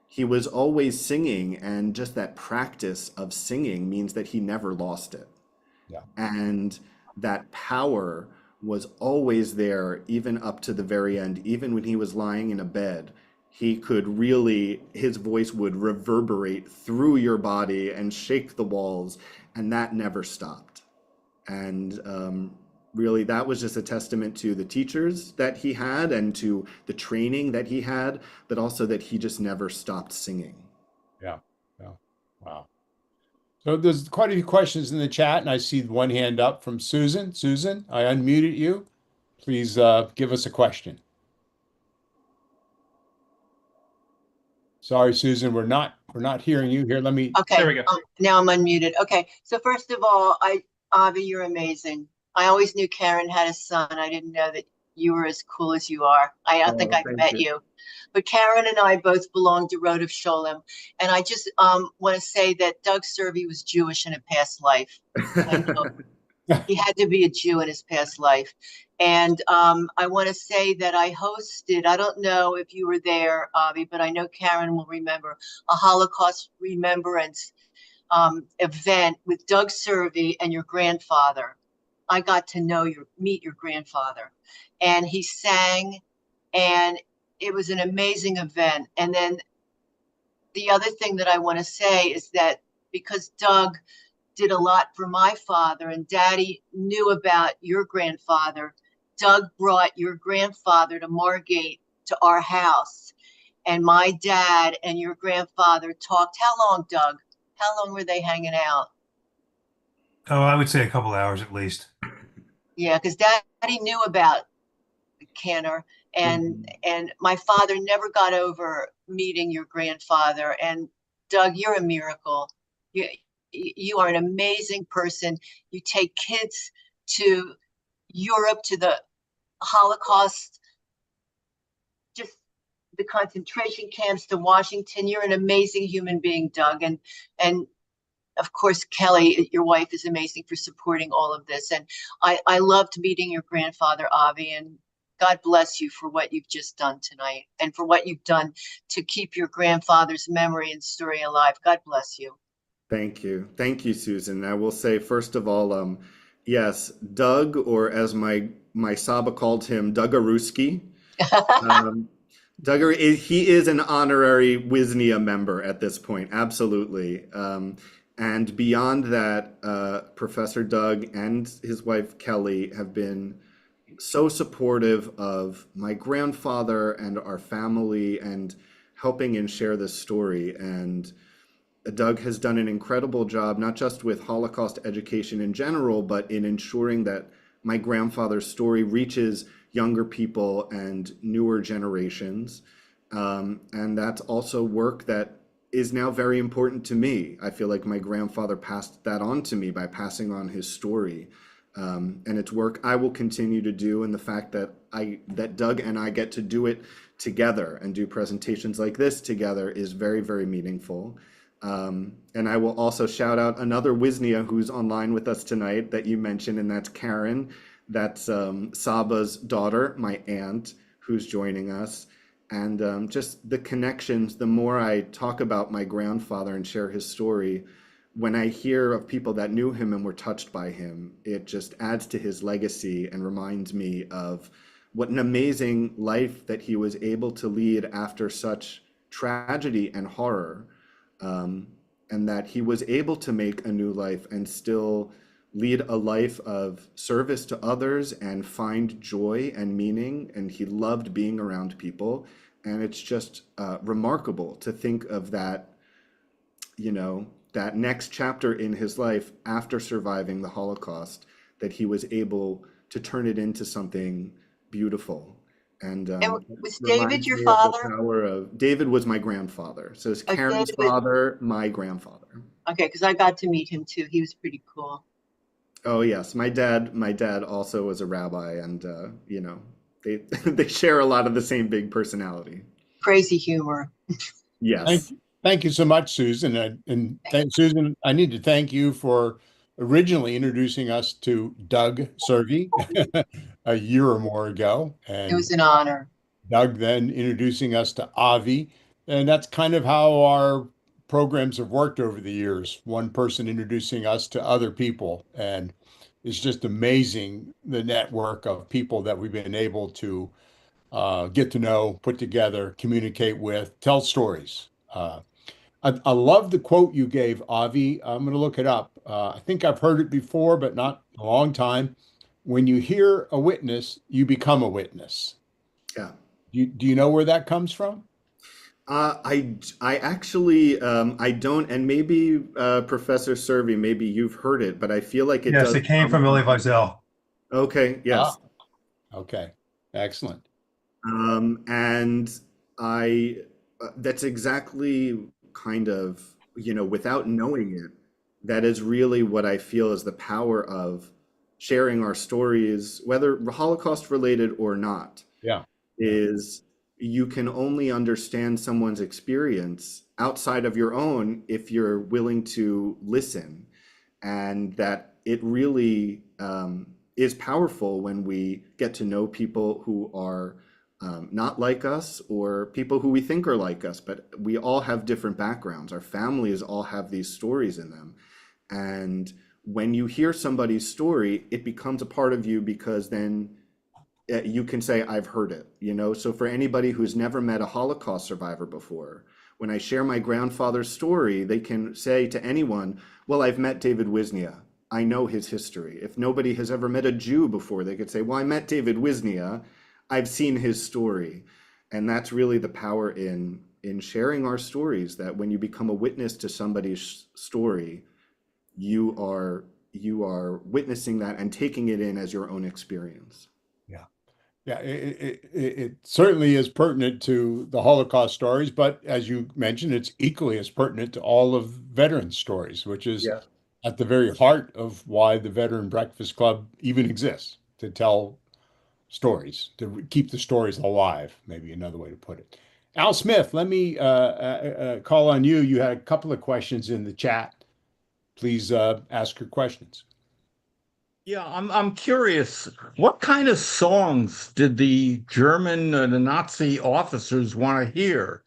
He was always singing, and just that practice of singing means that he never lost it. Yeah. And that power was always there, even up to the very end. Even when he was lying in a bed, he could really, his voice would reverberate through your body and shake the walls, and that never stopped. And really, that was just a testament to the teachers that he had and to the training that he had, but also that he just never stopped singing. Yeah. Yeah. Wow. So there's quite a few questions in the chat, and I see one hand up from Susan. Susan, I unmuted you. Please give us a question. Sorry, Susan, we're not hearing you here. Let me. Okay. There we go. Now I'm unmuted. Okay. So first of all, Avi, you're amazing. I always knew Karen had a son. I didn't know that you were as cool as you are. I don't think I've Thank met you. But Karen and I both belong to Road of Sholem. And I just want to say that Doug Cervi was Jewish in a past life. I know. He had to be a Jew in his past life. And I want to say that I hosted, I don't know if you were there, Avi, but I know Karen will remember, a Holocaust remembrance event with Doug Cervi and your grandfather. I got to meet your grandfather, and he sang, and it was an amazing event. And then the other thing that I want to say is that because Doug did a lot for my father and Daddy knew about your grandfather, Doug brought your grandfather to Margate to our house, and my dad and your grandfather talked. How long, Doug? How long were they hanging out? Oh, I would say a couple hours at least. Yeah, because Daddy knew about Canner, and my father never got over meeting your grandfather. And Doug, you're a miracle. You are an amazing person. You take kids to Europe, to the Holocaust, just the concentration camps, to Washington. You're an amazing human being, Doug. And of course, Kelly, your wife, is amazing for supporting all of this. And I loved meeting your grandfather, Avi, and God bless you for what you've just done tonight and for what you've done to keep your grandfather's memory and story alive. God bless you. Thank you. Thank you, Susan. I will say, first of all, yes, Doug, or as my Saba called him, Dougaruski. He is an honorary Wisnia member at this point, absolutely. And beyond that, Professor Doug and his wife Kelly have been so supportive of my grandfather and our family and helping and share this story. And Doug has done an incredible job, not just with Holocaust education in general, but in ensuring that my grandfather's story reaches younger people and newer generations. And that's also work that is now very important to me. I feel like my grandfather passed that on to me by passing on his story. And it's work I will continue to do. And the fact that Doug and I get to do it together and do presentations like this together is very, very meaningful. And I will also shout out another Wisnia who's online with us tonight that you mentioned, and that's Karen. That's Saba's daughter, my aunt, who's joining us. And just the connections, the more I talk about my grandfather and share his story, when I hear of people that knew him and were touched by him, it just adds to his legacy and reminds me of what an amazing life that he was able to lead after such tragedy and horror, and that he was able to make a new life and still lead a life of service to others and find joy and meaning. And he loved being around people. And it's just remarkable to think of that, that next chapter in his life after surviving the Holocaust, that he was able to turn it into something beautiful. And was reminds David your me of the father? power of David was my grandfather. So it's Karen's David. father, my grandfather. Okay, because I got to meet him too. He was pretty cool. Oh yes, my dad also was a rabbi, and they they share a lot of the same big personality. Crazy humor. Yes. Thank you so much, Susan. Susan, I need to thank you for originally introducing us to Doug Cervi a year or more ago. It And was an honor. Doug then introducing us to Avi. And that's kind of how our programs have worked over the years. One person introducing us to other people. And it's just amazing the network of people that we've been able to get to know, put together, communicate with, tell stories. I love the quote you gave, Avi. I'm going to look it up. I think I've heard it before, but not in a long time. When you hear a witness, you become a witness. Yeah. Do you know where that comes from? I actually I don't, and maybe Professor Cervi, maybe you've heard it, but I feel like it Yes, does it came come from Elie Wiesel. Okay, yes. Okay, excellent. And I that's exactly kind of, without knowing it, that is really what I feel is the power of sharing our stories, whether Holocaust related or not. Yeah. Is you can only understand someone's experience outside of your own if you're willing to listen, and that it really is powerful when we get to know people who are not like us, or people who we think are like us, but we all have different backgrounds. Our families all have these stories in them. And when you hear somebody's story, it becomes a part of you, because then you can say, I've heard it, So for anybody who's never met a Holocaust survivor before, when I share my grandfather's story, they can say to anyone, well, I've met David Wisnia. I know his history. If nobody has ever met a Jew before, they could say, well, I met David Wisnia. I've seen his story. And that's really the power in sharing our stories, that when you become a witness to somebody's story, you are witnessing that and taking it in as your own experience. Yeah, it certainly is pertinent to the Holocaust stories, but as you mentioned, it's equally as pertinent to all of veterans' stories, which is at the very heart of why the Veteran Breakfast Club even exists, to tell stories, to keep the stories alive, maybe another way to put it. Al Smith, let me call on you. You had a couple of questions in the chat. Please ask your questions. Yeah, I'm curious. What kind of songs did the Nazi officers want to hear?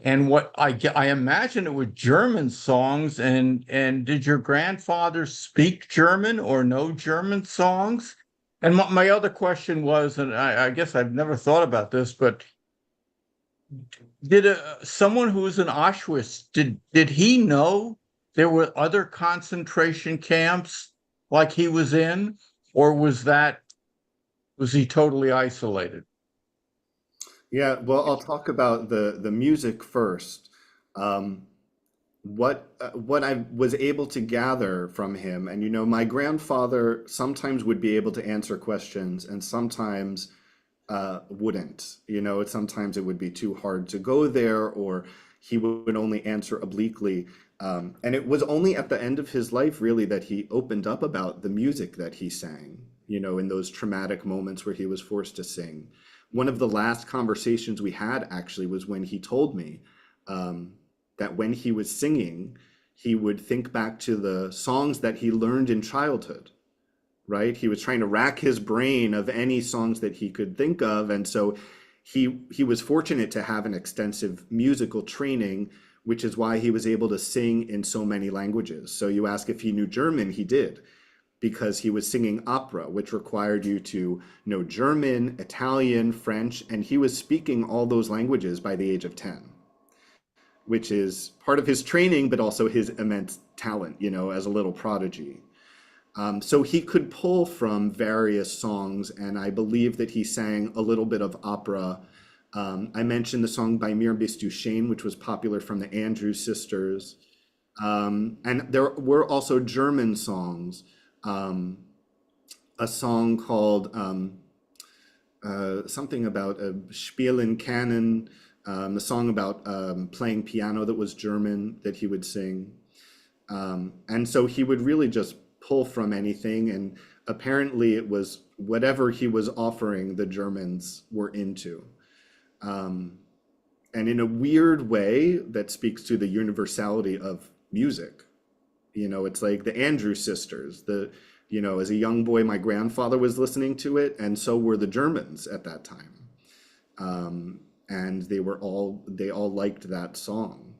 And what I imagine it were German songs. And did your grandfather speak German or know German songs? And my other question was, and I guess I've never thought about this, but did someone who was in Auschwitz, did he know there were other concentration camps like he was in, or was he totally isolated? Yeah, well, I'll talk about the music first. What I was able to gather from him, and my grandfather sometimes would be able to answer questions, and sometimes wouldn't. Sometimes it would be too hard to go there, or he would only answer obliquely. And it was only at the end of his life, really, that he opened up about the music that he sang, in those traumatic moments where he was forced to sing. One of the last conversations we had actually was when he told me that when he was singing, he would think back to the songs that he learned in childhood, right? He was trying to rack his brain of any songs that he could think of. And so he was fortunate to have an extensive musical training, which is why he was able to sing in so many languages. So you ask if he knew German, he did, because he was singing opera, which required you to know German, Italian, French, and he was speaking all those languages by the age of 10, which is part of his training, but also his immense talent, as a little prodigy. So he could pull from various songs, and I believe that he sang a little bit of opera. I mentioned the song By mir bist du schön, which was popular from the Andrews Sisters. And there were also German songs. A song called something about Spielen Kannen, a song about playing piano that was German that he would sing. And so he would really just pull from anything, and apparently it was whatever he was offering the Germans were into. And in a weird way that speaks to the universality of music. It's like the Andrews Sisters, as a young boy, my grandfather was listening to it, and so were the Germans at that time. And they all liked that song.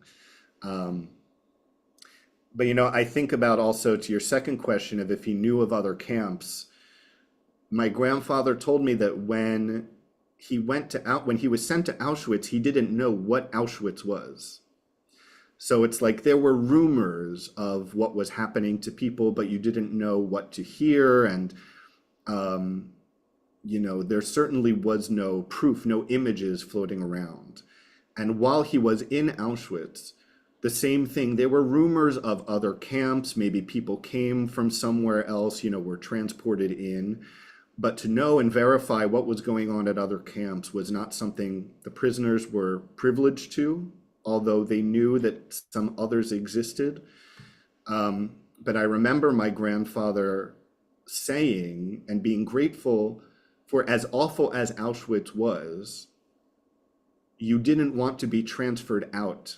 But, I think about also to your second question of if he knew of other camps. My grandfather told me that when he was sent to Auschwitz, he didn't know what Auschwitz was. So it's like there were rumors of what was happening to people, but you didn't know what to hear. And, there certainly was no proof, no images floating around. And while he was in Auschwitz, the same thing, there were rumors of other camps, maybe people came from somewhere else, were transported in. But to know and verify what was going on at other camps was not something the prisoners were privileged to, although they knew that some others existed. But I remember my grandfather saying and being grateful for, as awful as Auschwitz was, you didn't want to be transferred out,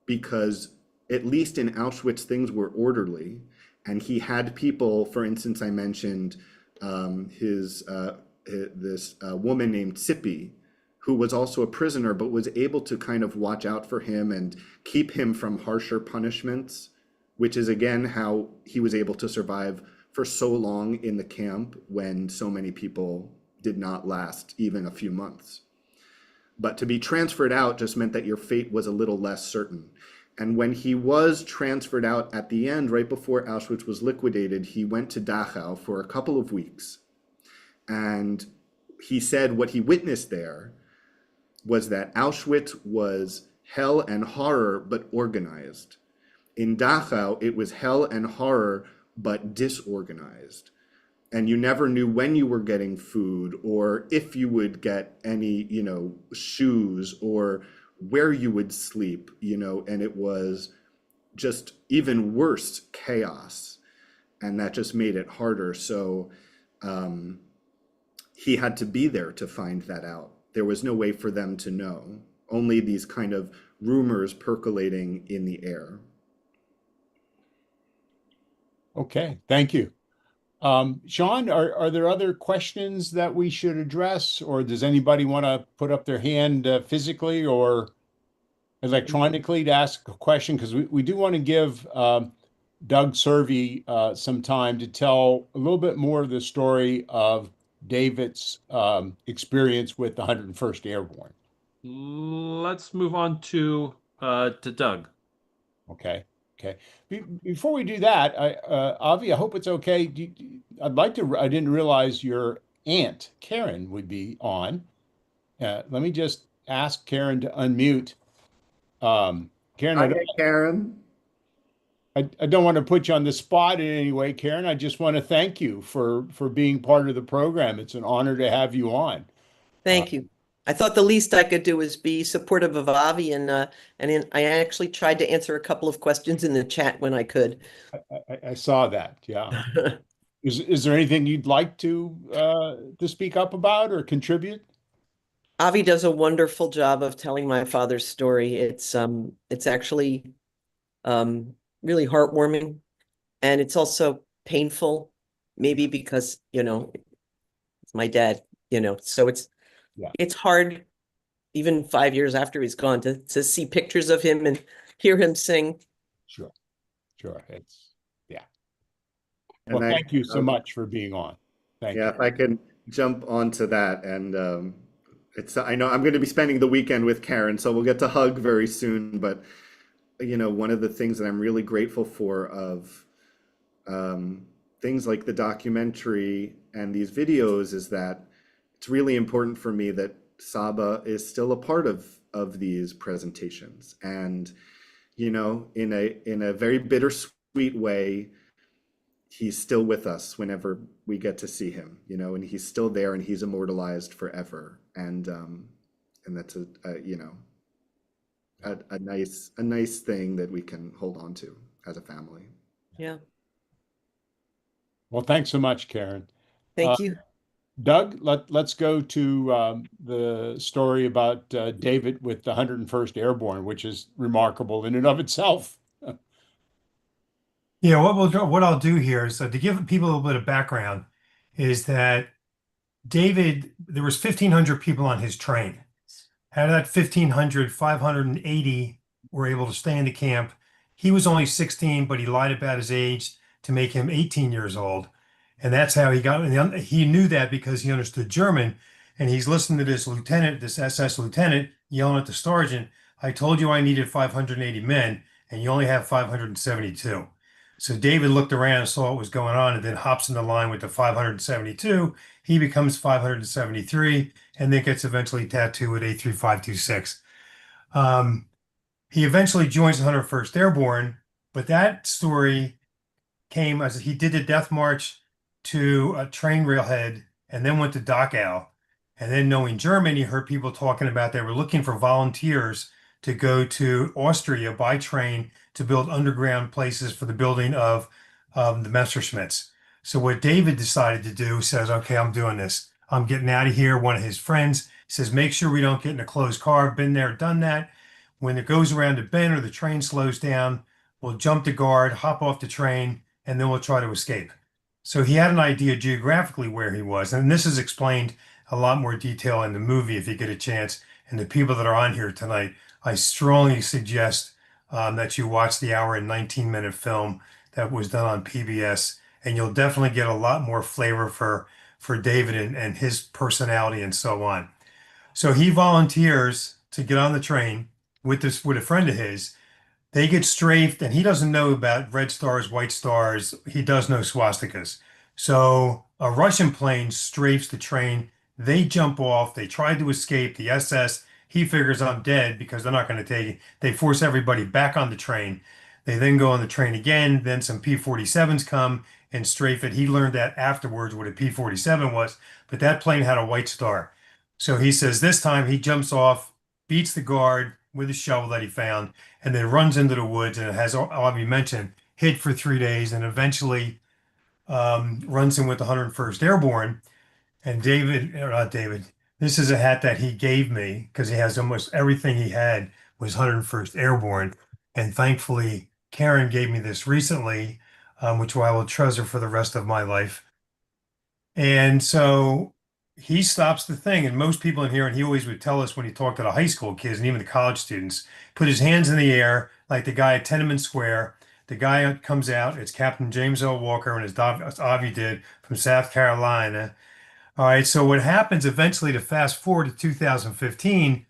because at least in Auschwitz things were orderly, and he had people, for instance, I mentioned this woman named Tsippi, who was also a prisoner, but was able to kind of watch out for him and keep him from harsher punishments, which is again how he was able to survive for so long in the camp when so many people did not last even a few months. But to be transferred out just meant that your fate was a little less certain. And when he was transferred out at the end, right before Auschwitz was liquidated, he went to Dachau for a couple of weeks. And he said what he witnessed there was that Auschwitz was hell and horror, but organized. In Dachau, it was hell and horror, but disorganized. And you never knew when you were getting food, or if you would get any, shoes, or where you would sleep, and it was just even worse chaos. And that just made it harder. So he had to be there to find that out. There was no way for them to know, only these kind of rumors percolating in the air. Okay, thank you. Sean, are there other questions that we should address, or does anybody want to put up their hand physically or electronically to ask a question? Because we do want to give Doug Cervi some time to tell a little bit more of the story of David's experience with the 101st Airborne. Let's move on to Doug. Okay. Before we do that, Avi, I hope it's okay. I didn't realize your aunt, Karen, would be on. Let me just ask Karen to unmute. Karen, Hi, Karen. I don't want to put you on the spot in any way, Karen. I just want to thank you for being part of the program. It's an honor to have you on. Thank you. I thought the least I could do was be supportive of Avi, and I actually tried to answer a couple of questions in the chat when I could. I saw that. Yeah. Is there anything you'd like to speak up about or contribute? Avi does a wonderful job of telling my father's story. It's actually really heartwarming, and it's also painful, maybe because it's my dad, so Yeah. It's hard, even 5 years after he's gone, to see pictures of him and hear him sing. Sure. Sure. Yeah. And Well, thank you so much for being on. Thank yeah, you. if I can jump onto that, and I know I'm going to be spending the weekend with Karen, so we'll get to hug very soon. But one of the things that I'm really grateful for of things like the documentary and these videos is that it's really important for me that Saba is still a part of these presentations, and in a very bittersweet way, he's still with us whenever we get to see him, and he's still there, and he's immortalized forever, and that's a nice thing that we can hold on to as a family. Yeah. Well, thanks so much, Karen. Thank you. Doug, let's go to the story about David with the 101st Airborne, which is remarkable in and of itself. Yeah, what I'll do here is to give people a little bit of background is that David, there was 1,500 people on his train. Out of that 1,500, 580 were able to stay in the camp. He was only 16, but he lied about his age to make him 18 years old. And that's how he got, he knew that because he understood German. And he's listening to this lieutenant, this SS lieutenant, yelling at the sergeant, I told you I needed 580 men, and you only have 572. So David looked around and saw what was going on and then hops in the line with the 572. He becomes 573 and then gets eventually tattooed with A3526. He eventually joins the 101st Airborne, but that story came as he did the death march to a train railhead and then went to Dachau. And then knowing German, he heard people talking about they were looking for volunteers to go to Austria by train to build underground places for the building of the Messerschmitts. So what David decided to do says, okay, I'm doing this. I'm getting out of here. One of his friends says, make sure we don't get in a closed car. Been there, done that. When it goes around a bend or the train slows down, we'll jump the guard, hop off the train, and then we'll try to escape. So he had an idea geographically where he was. And this is explained a lot more detail in the movie if you get a chance. And the people that are on here tonight, I strongly suggest that you watch the hour and 19-minute film that was done on PBS, and you'll definitely get a lot more flavor for David and his personality and so on. So he volunteers to get on the train with a friend of his. They get strafed, and he doesn't know about red stars, white stars. He does know swastikas. So a Russian plane strafes the train. They jump off. They try to escape. The SS, he figures I'm dead because they're not going to take it. They force everybody back on the train. They then go on the train again. Then some P-47s come and strafe it. He learned that afterwards what a P-47 was, but that plane had a white star. So he says this time he jumps off, beats the guard with a shovel that he found, and then runs into the woods and has, Avi mentioned, hid for 3 days and eventually runs in with the 101st Airborne. And this is a hat that he gave me because he has almost everything he had was 101st Airborne. And thankfully, Karen gave me this recently, which I will treasure for the rest of my life. And so he stops the thing. And most people in here, and he always would tell us when he talked to the high school kids and even the college students, put his hands in the air like the guy at Tenement Square. The guy comes out, it's Captain James L. Walker, and as Avi did from South Carolina. All right, so what happens eventually, to fast forward to 2015,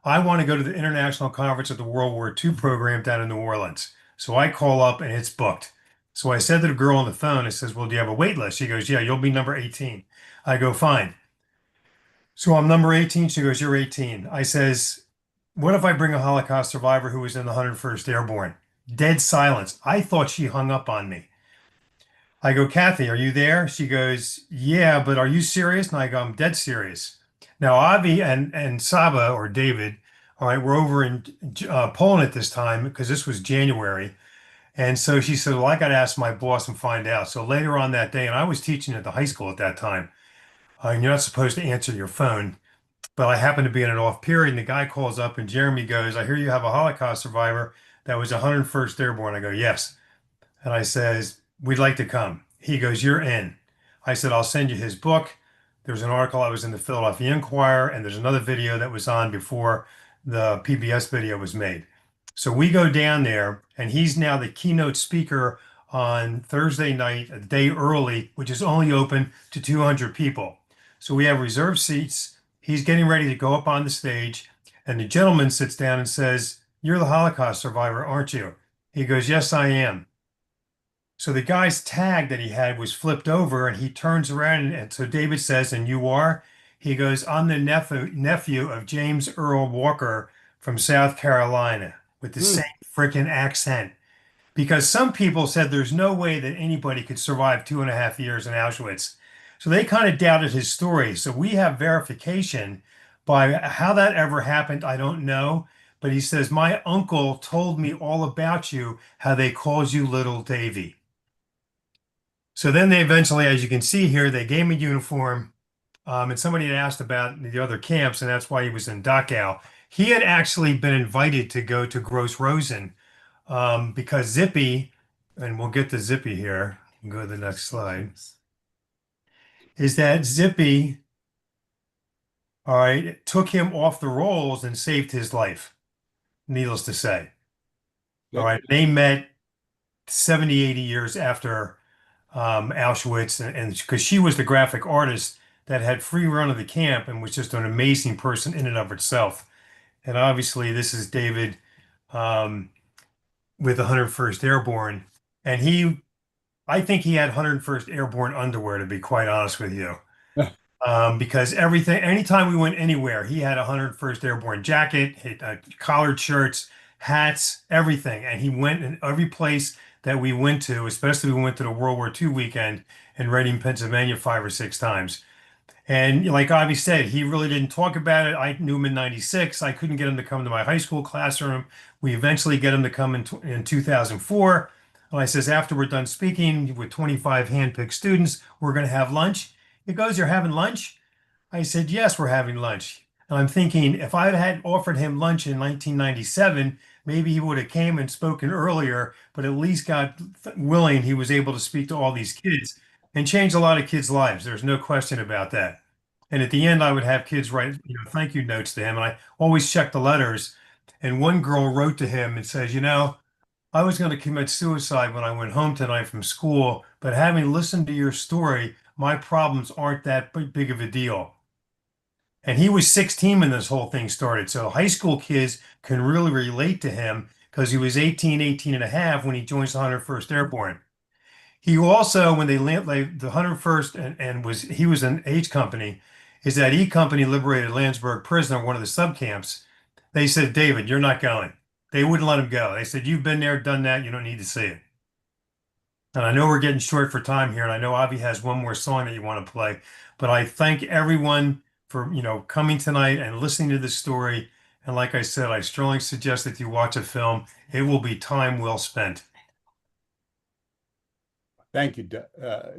I want to go to the International Conference of the World War II program down in New Orleans. So I call up and it's booked. So I said to the girl on the phone, I says, well, do you have a wait list? She goes, yeah, you'll be number 18. I go, fine. So I'm number 18. She goes, you're 18. I says, what if I bring a Holocaust survivor who was in the 101st Airborne? Dead silence. I thought she hung up on me. I go, Kathy, are you there? She goes, yeah, but are you serious? And I go, I'm dead serious. Now, Avi and Saba, or David, all right, we're over in Poland at this time because this was January. And so she said, well, I got to ask my boss and find out. So later on that day, and I was teaching at the high school at that time, and you're not supposed to answer your phone, but I happened to be in an off period, and the guy calls up, and Jeremy goes, I hear you have a Holocaust survivor that was 101st Airborne. I go, yes. And I says, we'd like to come. He goes, you're in. I said, I'll send you his book. There's an article I was in the Philadelphia Inquirer, and there's another video that was on before the PBS video was made. So we go down there, and he's now the keynote speaker on Thursday night, a day early, which is only open to 200 people. So we have reserved seats. He's getting ready to go up on the stage, and the gentleman sits down and says, "You're the Holocaust survivor, aren't you?" He goes, "Yes, I am." So the guy's tag that he had was flipped over, and he turns around, and so David says, "And you are?" He goes, "I'm the nephew of James Earl Walker from South Carolina," with the same freaking accent. Because some people said there's no way that anybody could survive 2.5 years in Auschwitz. So they kind of doubted his story. So we have verification. By how that ever happened, I don't know. But he says, "My uncle told me all about you, how they called you Little Davy." So then they eventually, as you can see here, they gave him a uniform. And somebody had asked about the other camps, and that's why he was in Dachau. He had actually been invited to go to Gross Rosen because Zippy, and we'll get to Zippy here, go to the next slide, is that Zippy, all right, took him off the rolls and saved his life, needless to say. All right, they met 70, 80 years after Auschwitz, and because she was the graphic artist that had free run of the camp and was just an amazing person in and of herself. And obviously, this is David with the 101st Airborne, and I think he had 101st Airborne underwear, to be quite honest with you. Because anytime we went anywhere, he had a 101st Airborne jacket, collared shirts, hats, everything. And he went in every place that we went to, especially we went to the World War II weekend in Reading, Pennsylvania, 5 or 6 times. And like Avi said, he really didn't talk about it. I knew him in '96. I couldn't get him to come to my high school classroom. We eventually get him to come in 2004. And I says, "After we're done speaking with 25 handpicked students, we're going to have lunch." He goes, "You're having lunch?" I said, "Yes, we're having lunch." And I'm thinking, if I had offered him lunch in 1997, maybe he would have came and spoken earlier, but at least got willing. He was able to speak to all these kids and change a lot of kids' lives. There's no question about that. And at the end, I would have kids write, thank you notes to him. And I always check the letters. And one girl wrote to him and says, "I was going to commit suicide when I went home tonight from school, but having listened to your story, my problems aren't that big of a deal." And he was 16 when this whole thing started. So high school kids can really relate to him because he was 18 and a half when he joins the 101st Airborne. He also, when they land, the 101st he was an H company, is that E company liberated Landsberg prison, one of the subcamps. They said, "David, you're not going." They wouldn't let him go. They said, "You've been there, done that. You don't need to see it." And I know we're getting short for time here, and I know Avi has one more song that you want to play, but I thank everyone for, coming tonight and listening to this story. And like I said, I strongly suggest that you watch a film. It will be time well spent. Thank you,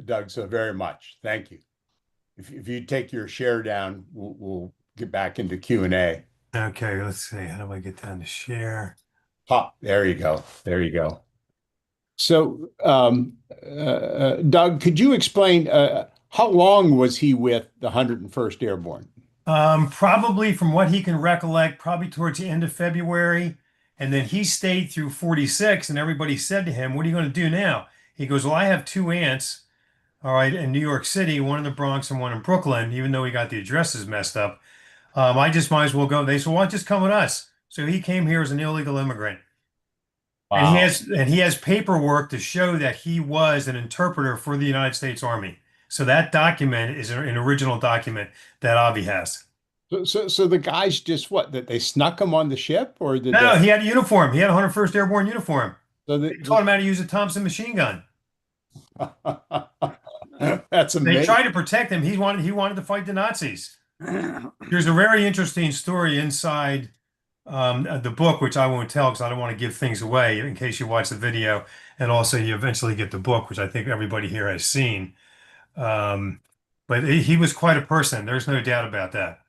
Doug, so very much. Thank you. If you take your share down, we'll get back into Q&A. Okay, let's see. How do I get down to share? There you go. There you go. So, Doug, could you explain how long was he with the 101st Airborne? Probably from what he can recollect, probably towards the end of February. And then he stayed through 46, and everybody said to him, "What are you going to do now?" He goes, "Well, I have 2 aunts, all right, in New York City, one in the Bronx and one in Brooklyn," even though he got the addresses messed up. I just might as well go. They said, "Well, just come with us." So he came here as an illegal immigrant. Wow. And he has paperwork to show that he was an interpreter for the United States Army. So that document is an original document that Avi has. So the guys just that they snuck him on the ship, or did No, he had a uniform. He had a 101st Airborne uniform. So they taught him how to use a Thompson machine gun. That's amazing. They tried to protect him. He wanted to fight the Nazis. There's a very interesting story inside the book, which I won't tell because I don't want to give things away in case you watch the video, and also you eventually get the book, which I think everybody here has seen. But he was quite a person. There's no doubt about that.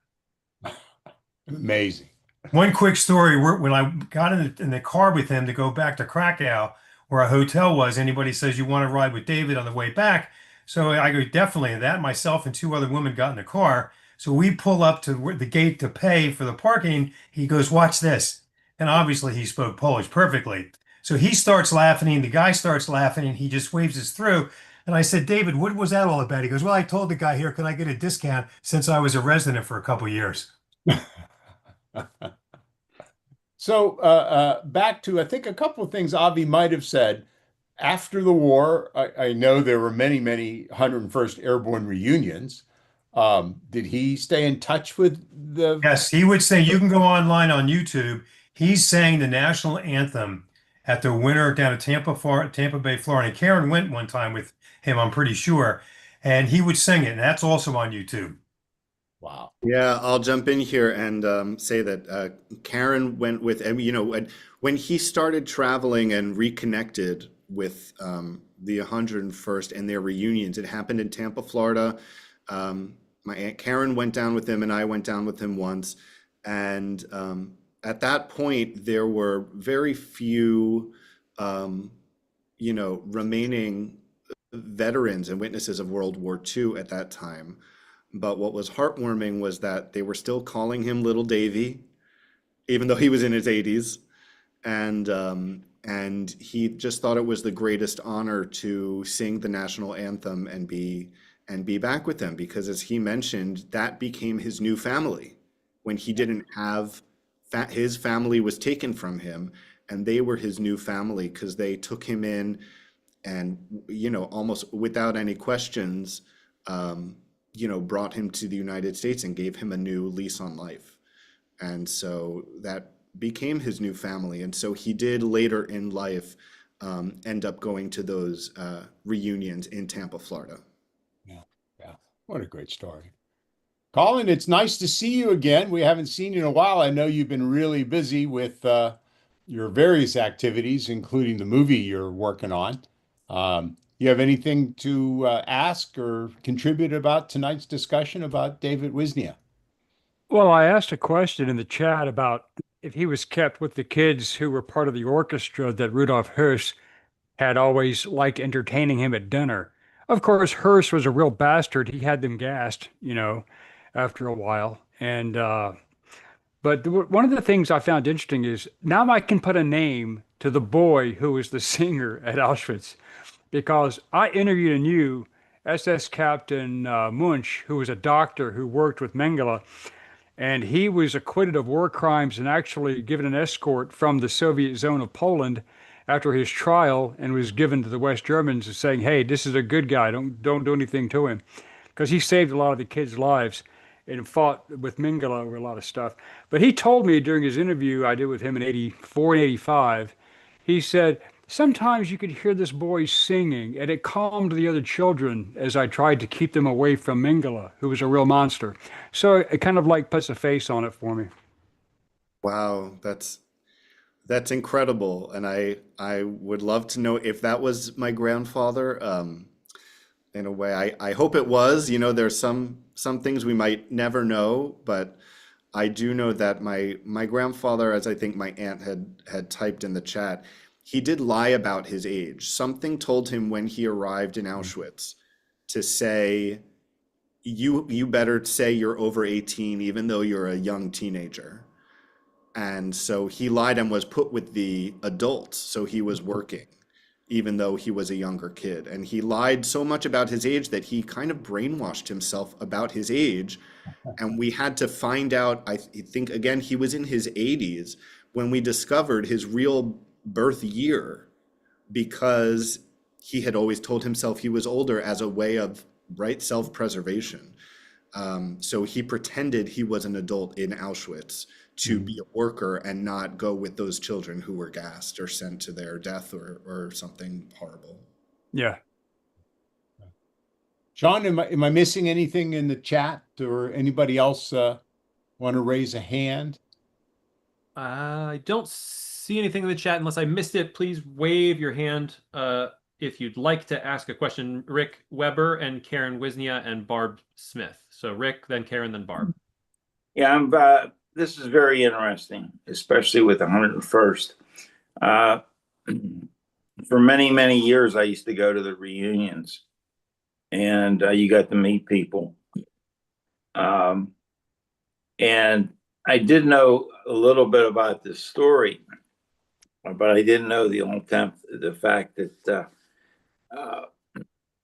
Amazing. One quick story: when I got in the car with him to go back to Krakow, where our hotel was, anybody says, "You want to ride with David on the way back?" So I go, definitely. And that myself and two other women got in the car. So we pull up to the gate to pay for the parking. He goes, watch this. And obviously he spoke Polish perfectly. So he starts laughing, and the guy starts laughing, and he just waves us through. And I said, David, what was that all about? He goes, well, I told the guy here, can I get a discount since I was a resident for a couple of years? So back to, I think, a couple of things Avi might have said. After the war, I know there were many, many 101st Airborne reunions. Did he stay in touch with the? Yes, he would say, you can go online on YouTube. He's sang the national anthem at the winter down at Tampa Bay, Florida. And Karen went one time with him, I'm pretty sure. And he would sing it, and that's also on YouTube. Wow. Yeah, I'll jump in here and say that Karen went with, and when he started traveling and reconnected with the 101st and their reunions, it happened in Tampa, Florida. My Aunt Karen went down with him, and I went down with him once. And at that point, there were very few, remaining veterans and witnesses of World War II at that time. But what was heartwarming was that they were still calling him Little Davy, even though he was in his 80s. And he just thought it was the greatest honor to sing the national anthem and be back with them, because, as he mentioned, that became his new family. When he didn't have his family was taken from him, and they were his new family because they took him in and, almost without any questions, brought him to the United States and gave him a new lease on life. And so that became his new family. And so he did later in life end up going to those reunions in Tampa, Florida. Yeah, yeah. What a great story. Colin, it's nice to see you again. We haven't seen you in a while. I know you've been really busy with your various activities, including the movie you're working on. You have anything to ask or contribute about tonight's discussion about David Wisnia? Well, I asked a question in the chat about if he was kept with the kids who were part of the orchestra that Rudolf Höss had always liked entertaining him at dinner. Of course, Höss was a real bastard. He had them gassed, after a while. And but one of the things I found interesting is now I can put a name to the boy who was the singer at Auschwitz, because I interviewed a new SS Captain Munch, who was a doctor who worked with Mengele, and he was acquitted of war crimes and actually given an escort from the Soviet zone of Poland after his trial, and was given to the West Germans, saying, hey, this is a good guy, don't do anything to him, because he saved a lot of the kids' lives and fought with Mengele over a lot of stuff. But he told me during his interview I did with him in 84 and 85, he said, sometimes you could hear this boy singing, and it calmed the other children as I tried to keep them away from Mengele, who was a real monster. So it kind of like puts a face on it for me. Wow, that's incredible. And I would love to know if that was my grandfather. In a way, I hope it was. There's some things we might never know, but I do know that my grandfather, as I think my aunt had typed in the chat, he did lie about his age. Something told him when he arrived in Auschwitz to say, you better say you're over 18, even though you're a young teenager. And so he lied and was put with the adults. So he was working, even though he was a younger kid. And he lied so much about his age that he kind of brainwashed himself about his age. And we had to find out, I think, again, he was in his 80s when we discovered his real birth year, because he had always told himself he was older as a way of self-preservation. So he pretended he was an adult in Auschwitz to be a worker and not go with those children who were gassed or sent to their death or something horrible. Yeah. Sean, am I missing anything in the chat, or anybody else want to raise a hand? I don't see anything in the chat. Unless I missed it, please wave your hand if you'd like to ask a question. Rick Weber and Karen Wisnia and Barb Smith. So Rick, then Karen, then Barb. Yeah, this is very interesting, especially with the 101st. For many, many years, I used to go to the reunions. and you got to meet people. And I did know a little bit about this story, but I didn't know the fact that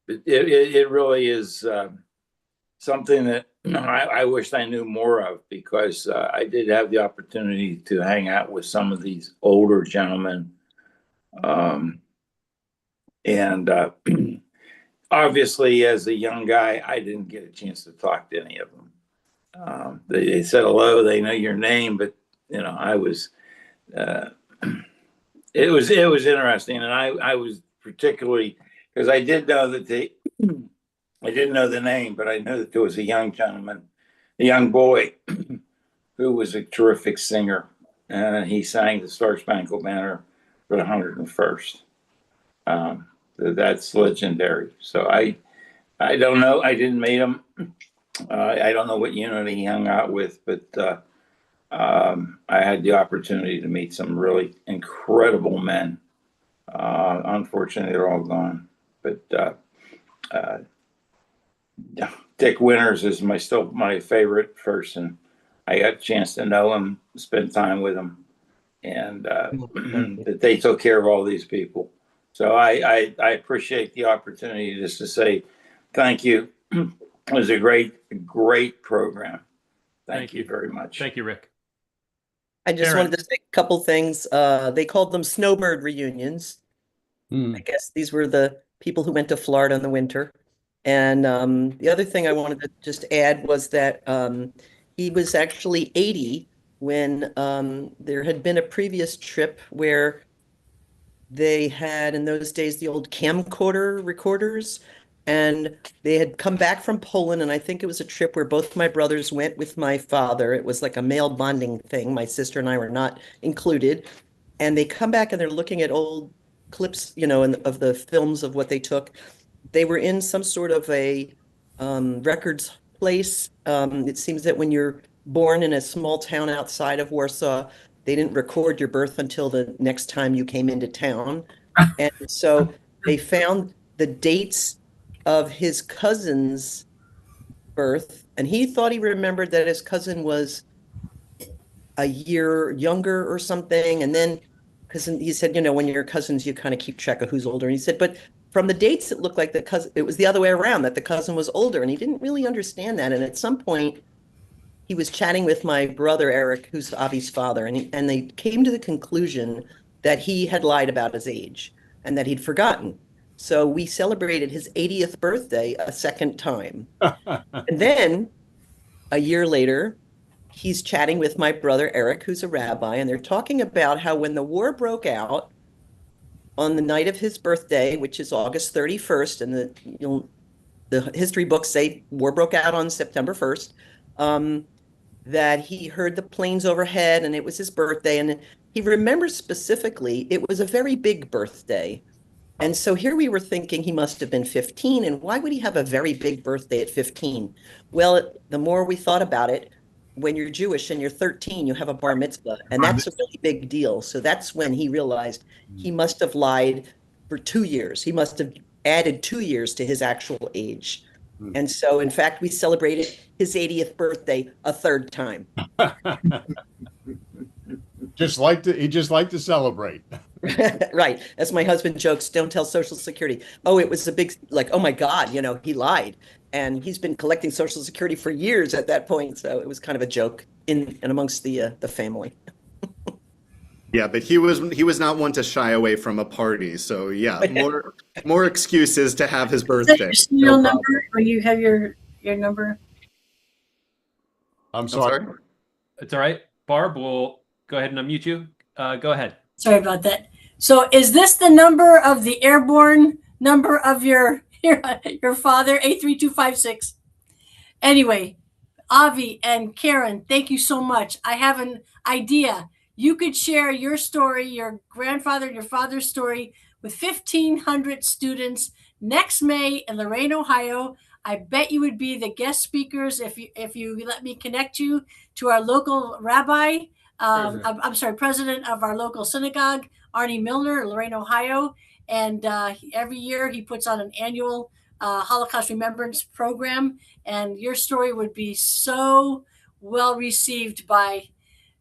it really is something that I wished I knew more of, because I did have the opportunity to hang out with some of these older gentlemen. And obviously, as a young guy, I didn't get a chance to talk to any of them. They said hello, they know your name, but I was. It was interesting, and I was particularly, because I did know that I didn't know the name, but I knew that there was a young gentleman, a young boy, who was a terrific singer, and he sang the Star Spangled Banner for the 101st. That's legendary. So I don't know. I didn't meet him. I don't know what unit he hung out with, but I had the opportunity to meet some really incredible men. Unfortunately, they're all gone. But Dick Winters is still my favorite person. I got a chance to know him, spend time with him, and that they took care of all these people. So I appreciate the opportunity just to say thank you. It was a great program. Thank you very much. Thank you, Rick. I just Aaron. wanted to say a couple things. They called them snowbird reunions. I guess these were the people who went to Florida in the winter. And the other thing I wanted to just add was that he was actually 80 when there had been a previous trip where they had, in those days, the old camcorder recorders, and they had come back from Poland, and I think it was a trip where both my brothers went with my father. It was like a male bonding thing. My sister and I were not included. And they come back and they're looking at old clips, of the films of what they took. They were in some sort of a records place. It seems that when you're born in a small town outside of Warsaw, they didn't record your birth until the next time you came into town. And so they found the dates of his cousin's birth, and he thought he remembered that his cousin was a year younger or something. And then, because he said, when you're cousins, you kind of keep track of who's older. And he said, but from the dates, it looked like it was the other way around, that the cousin was older, and he didn't really understand that. And at some point, he was chatting with my brother, Eric, who's Avi's father, and they came to the conclusion that he had lied about his age and that he'd forgotten. So we celebrated his 80th birthday a second time. And then a year later, he's chatting with my brother, Eric, who's a rabbi, and they're talking about how when the war broke out on the night of his birthday, which is August 31st, and the history books say war broke out on September 1st, that he heard the planes overhead and it was his birthday. And he remembers specifically, it was a very big birthday. And so here we were thinking he must have been 15. And why would he have a very big birthday at 15? Well, the more we thought about it, when you're Jewish and you're 13, you have a bar mitzvah, and that's a really big deal. So that's when he realized he must have lied for 2 years. He must have added 2 years to his actual age. And so, in fact, we celebrated his 80th birthday a third time. He just liked to celebrate. Right. As my husband jokes, don't tell Social Security. Oh, it was a big, oh my God, he lied. And he's been collecting Social Security for years at that point. So it was kind of a joke in and amongst the family. Yeah, but he was not one to shy away from a party. So yeah, more excuses to have his birthday. Is that your serial number, or you have your number? I'm sorry. It's all right. Barb, we'll go ahead and unmute you. Go ahead. Sorry about that. So is this the number of the airborne number of your father, 83256? Anyway, Avi and Karen, thank you so much. I have an idea. You could share your story, your grandfather and your father's story, with 1,500 students next May in Lorain, Ohio. I bet you would be the guest speakers if you let me connect you to our local rabbi. President of our local synagogue, Arnie Milner, in Lorain, Ohio. And every year he puts on an annual Holocaust Remembrance Program, and your story would be so well received by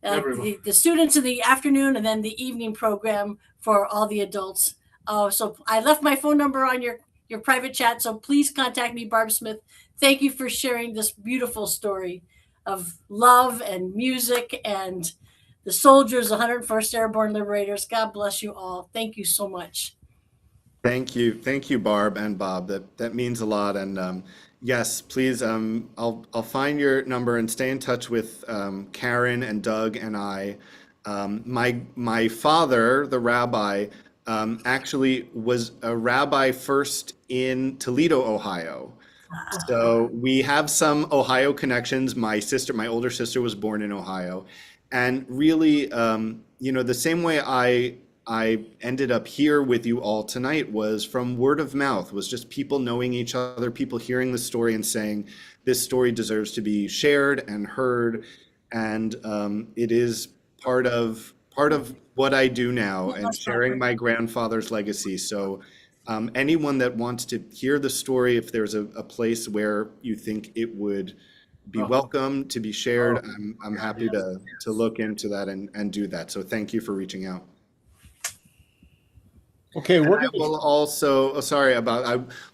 the students in the afternoon and then the evening program for all the adults. So I left my phone number on your private chat, so please contact me, Barb Smith. Thank you for sharing this beautiful story of love and music and the soldiers, 101st Airborne Liberators. God bless you all. Thank you so much. Thank you, Barb and Bob. That means a lot. And yes, please, I'll find your number and stay in touch with Karen and Doug and I. My father, the rabbi, actually was a rabbi first in Toledo, Ohio. So we have some Ohio connections. My older sister was born in Ohio, and really, the same way I ended up here with you all tonight was from word of mouth, was just people knowing each other, people hearing the story and saying, this story deserves to be shared and heard. And it is part of what I do now and sharing my grandfather's legacy. So anyone that wants to hear the story, if there's a place where you think it would be welcome to be shared, I'm happy to look into that and do that. So thank you for reaching out. Okay, I will also,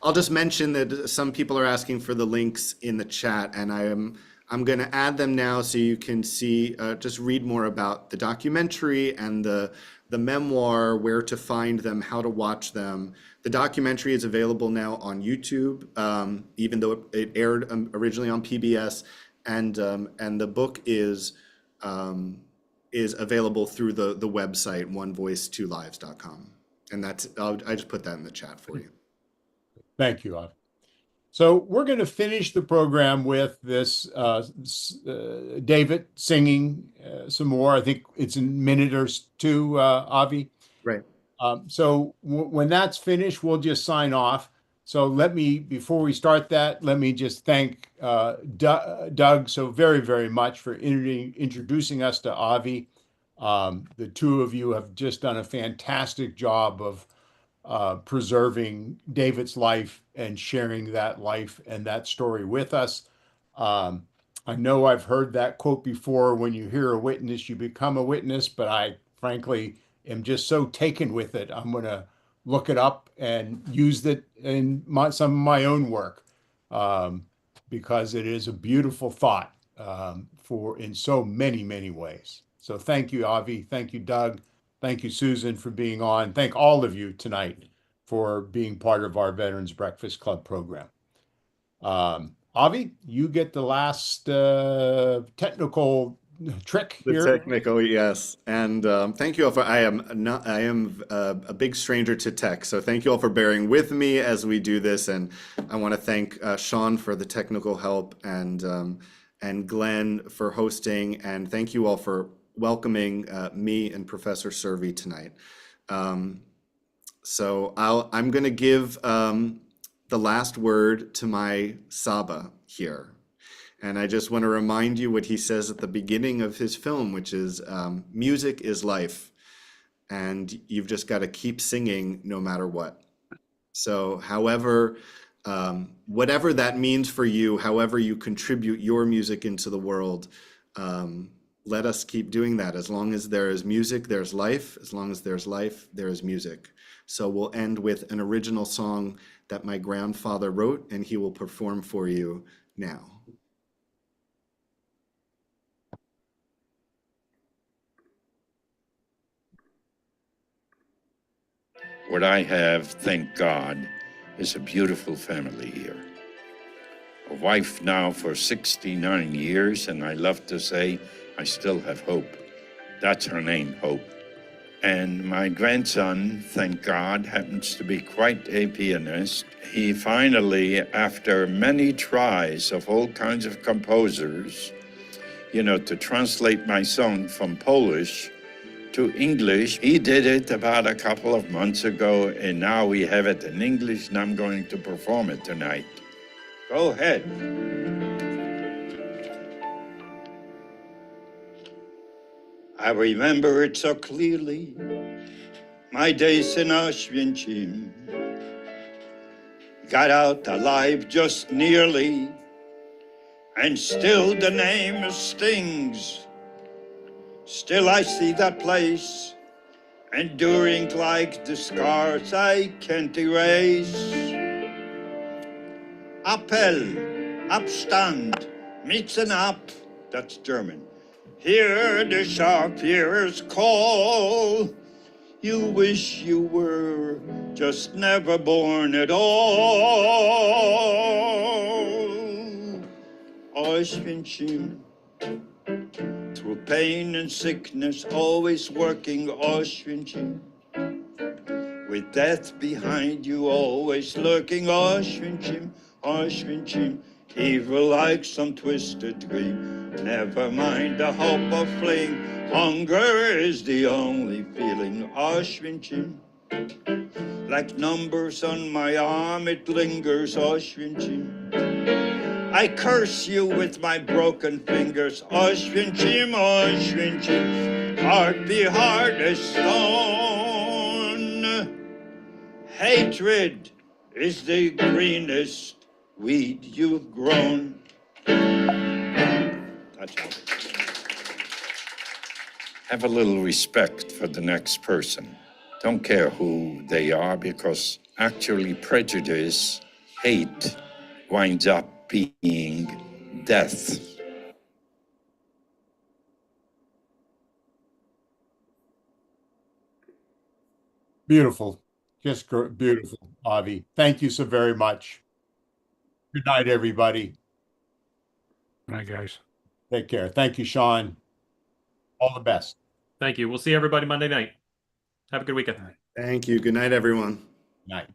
I'll just mention that some people are asking for the links in the chat, and I'm going to add them now so you can see, just read more about the documentary and the memoir, where to find them, how to watch them. The documentary is available now on YouTube, even though it aired originally on PBS, and the book is available through the website onevoice2lives.com. And I just put that in the chat for you. Thank you, Avi. So we're going to finish the program with this David singing some more. I think it's a minute or two, Avi. Right. So when that's finished, we'll just sign off. So before we start that, let me just thank Doug so very, very much for introducing us to Avi. The two of you have just done a fantastic job of preserving David's life and sharing that life and that story with us. I know I've heard that quote before, when you hear a witness, you become a witness, but I frankly am just so taken with it. I'm going to look it up and use it in some of my own work, because it is a beautiful thought in so many, many ways. So thank you, Avi. Thank you, Doug. Thank you, Susan, for being on. Thank all of you tonight for being part of our Veterans Breakfast Club program. Avi, you get the last technical trick here. The technical, yes. And thank you all for, I am a big stranger to tech. So thank you all for bearing with me as we do this. And I want to thank Sean for the technical help, and Glenn for hosting. And thank you all for welcoming me and Professor Cervi tonight. So I'm going to give the last word to my Saba here. And I just want to remind you what he says at the beginning of his film, which is music is life. And you've just got to keep singing no matter what. So whatever that means for you, however you contribute your music into the world, let us keep doing that. As long as there is music, there's life. As long as there's life, there is music. So we'll end with an original song that my grandfather wrote, and he will perform for you now. What I have, thank God, is a beautiful family here. A wife now for 69 years, and I love to say I still have hope. That's her name, Hope. And my grandson, thank God, happens to be quite a pianist. He finally, after many tries of all kinds of composers, to translate my song from Polish to English, he did it about a couple of months ago, and now we have it in English, and I'm going to perform it tonight. Go ahead. I remember it so clearly, my days in Auschwitz. got out alive just nearly, and still the name stings. Still I see that place, enduring like the scars I can't erase. Appell, Abstand, mitten up, that's German. Hear the sharp ears call. You wish you were just never born at all. Auschwitz, through pain and sickness, always working Auschwitz. With death behind you, always lurking Auschwitz, Auschwitz. Evil like some twisted dream. Never mind the hope of fleeing. Hunger is the only feeling. Auschwitz. Like numbers on my arm, it lingers. Auschwitz. I curse you with my broken fingers. Auschwitz, Auschwitz. Heart be hard as stone. Hatred is the greenest weed you've grown. That's all. Have a little respect for the next person. Don't care who they are, because actually prejudice, hate, winds up being death. Beautiful. Just beautiful, Avi. Thank you so very much. Good night, everybody. Good night, guys. Take care. Thank you, Sean. All the best. Thank you. We'll see everybody Monday night. Have a good weekend. Thank you. Good night, everyone. Night.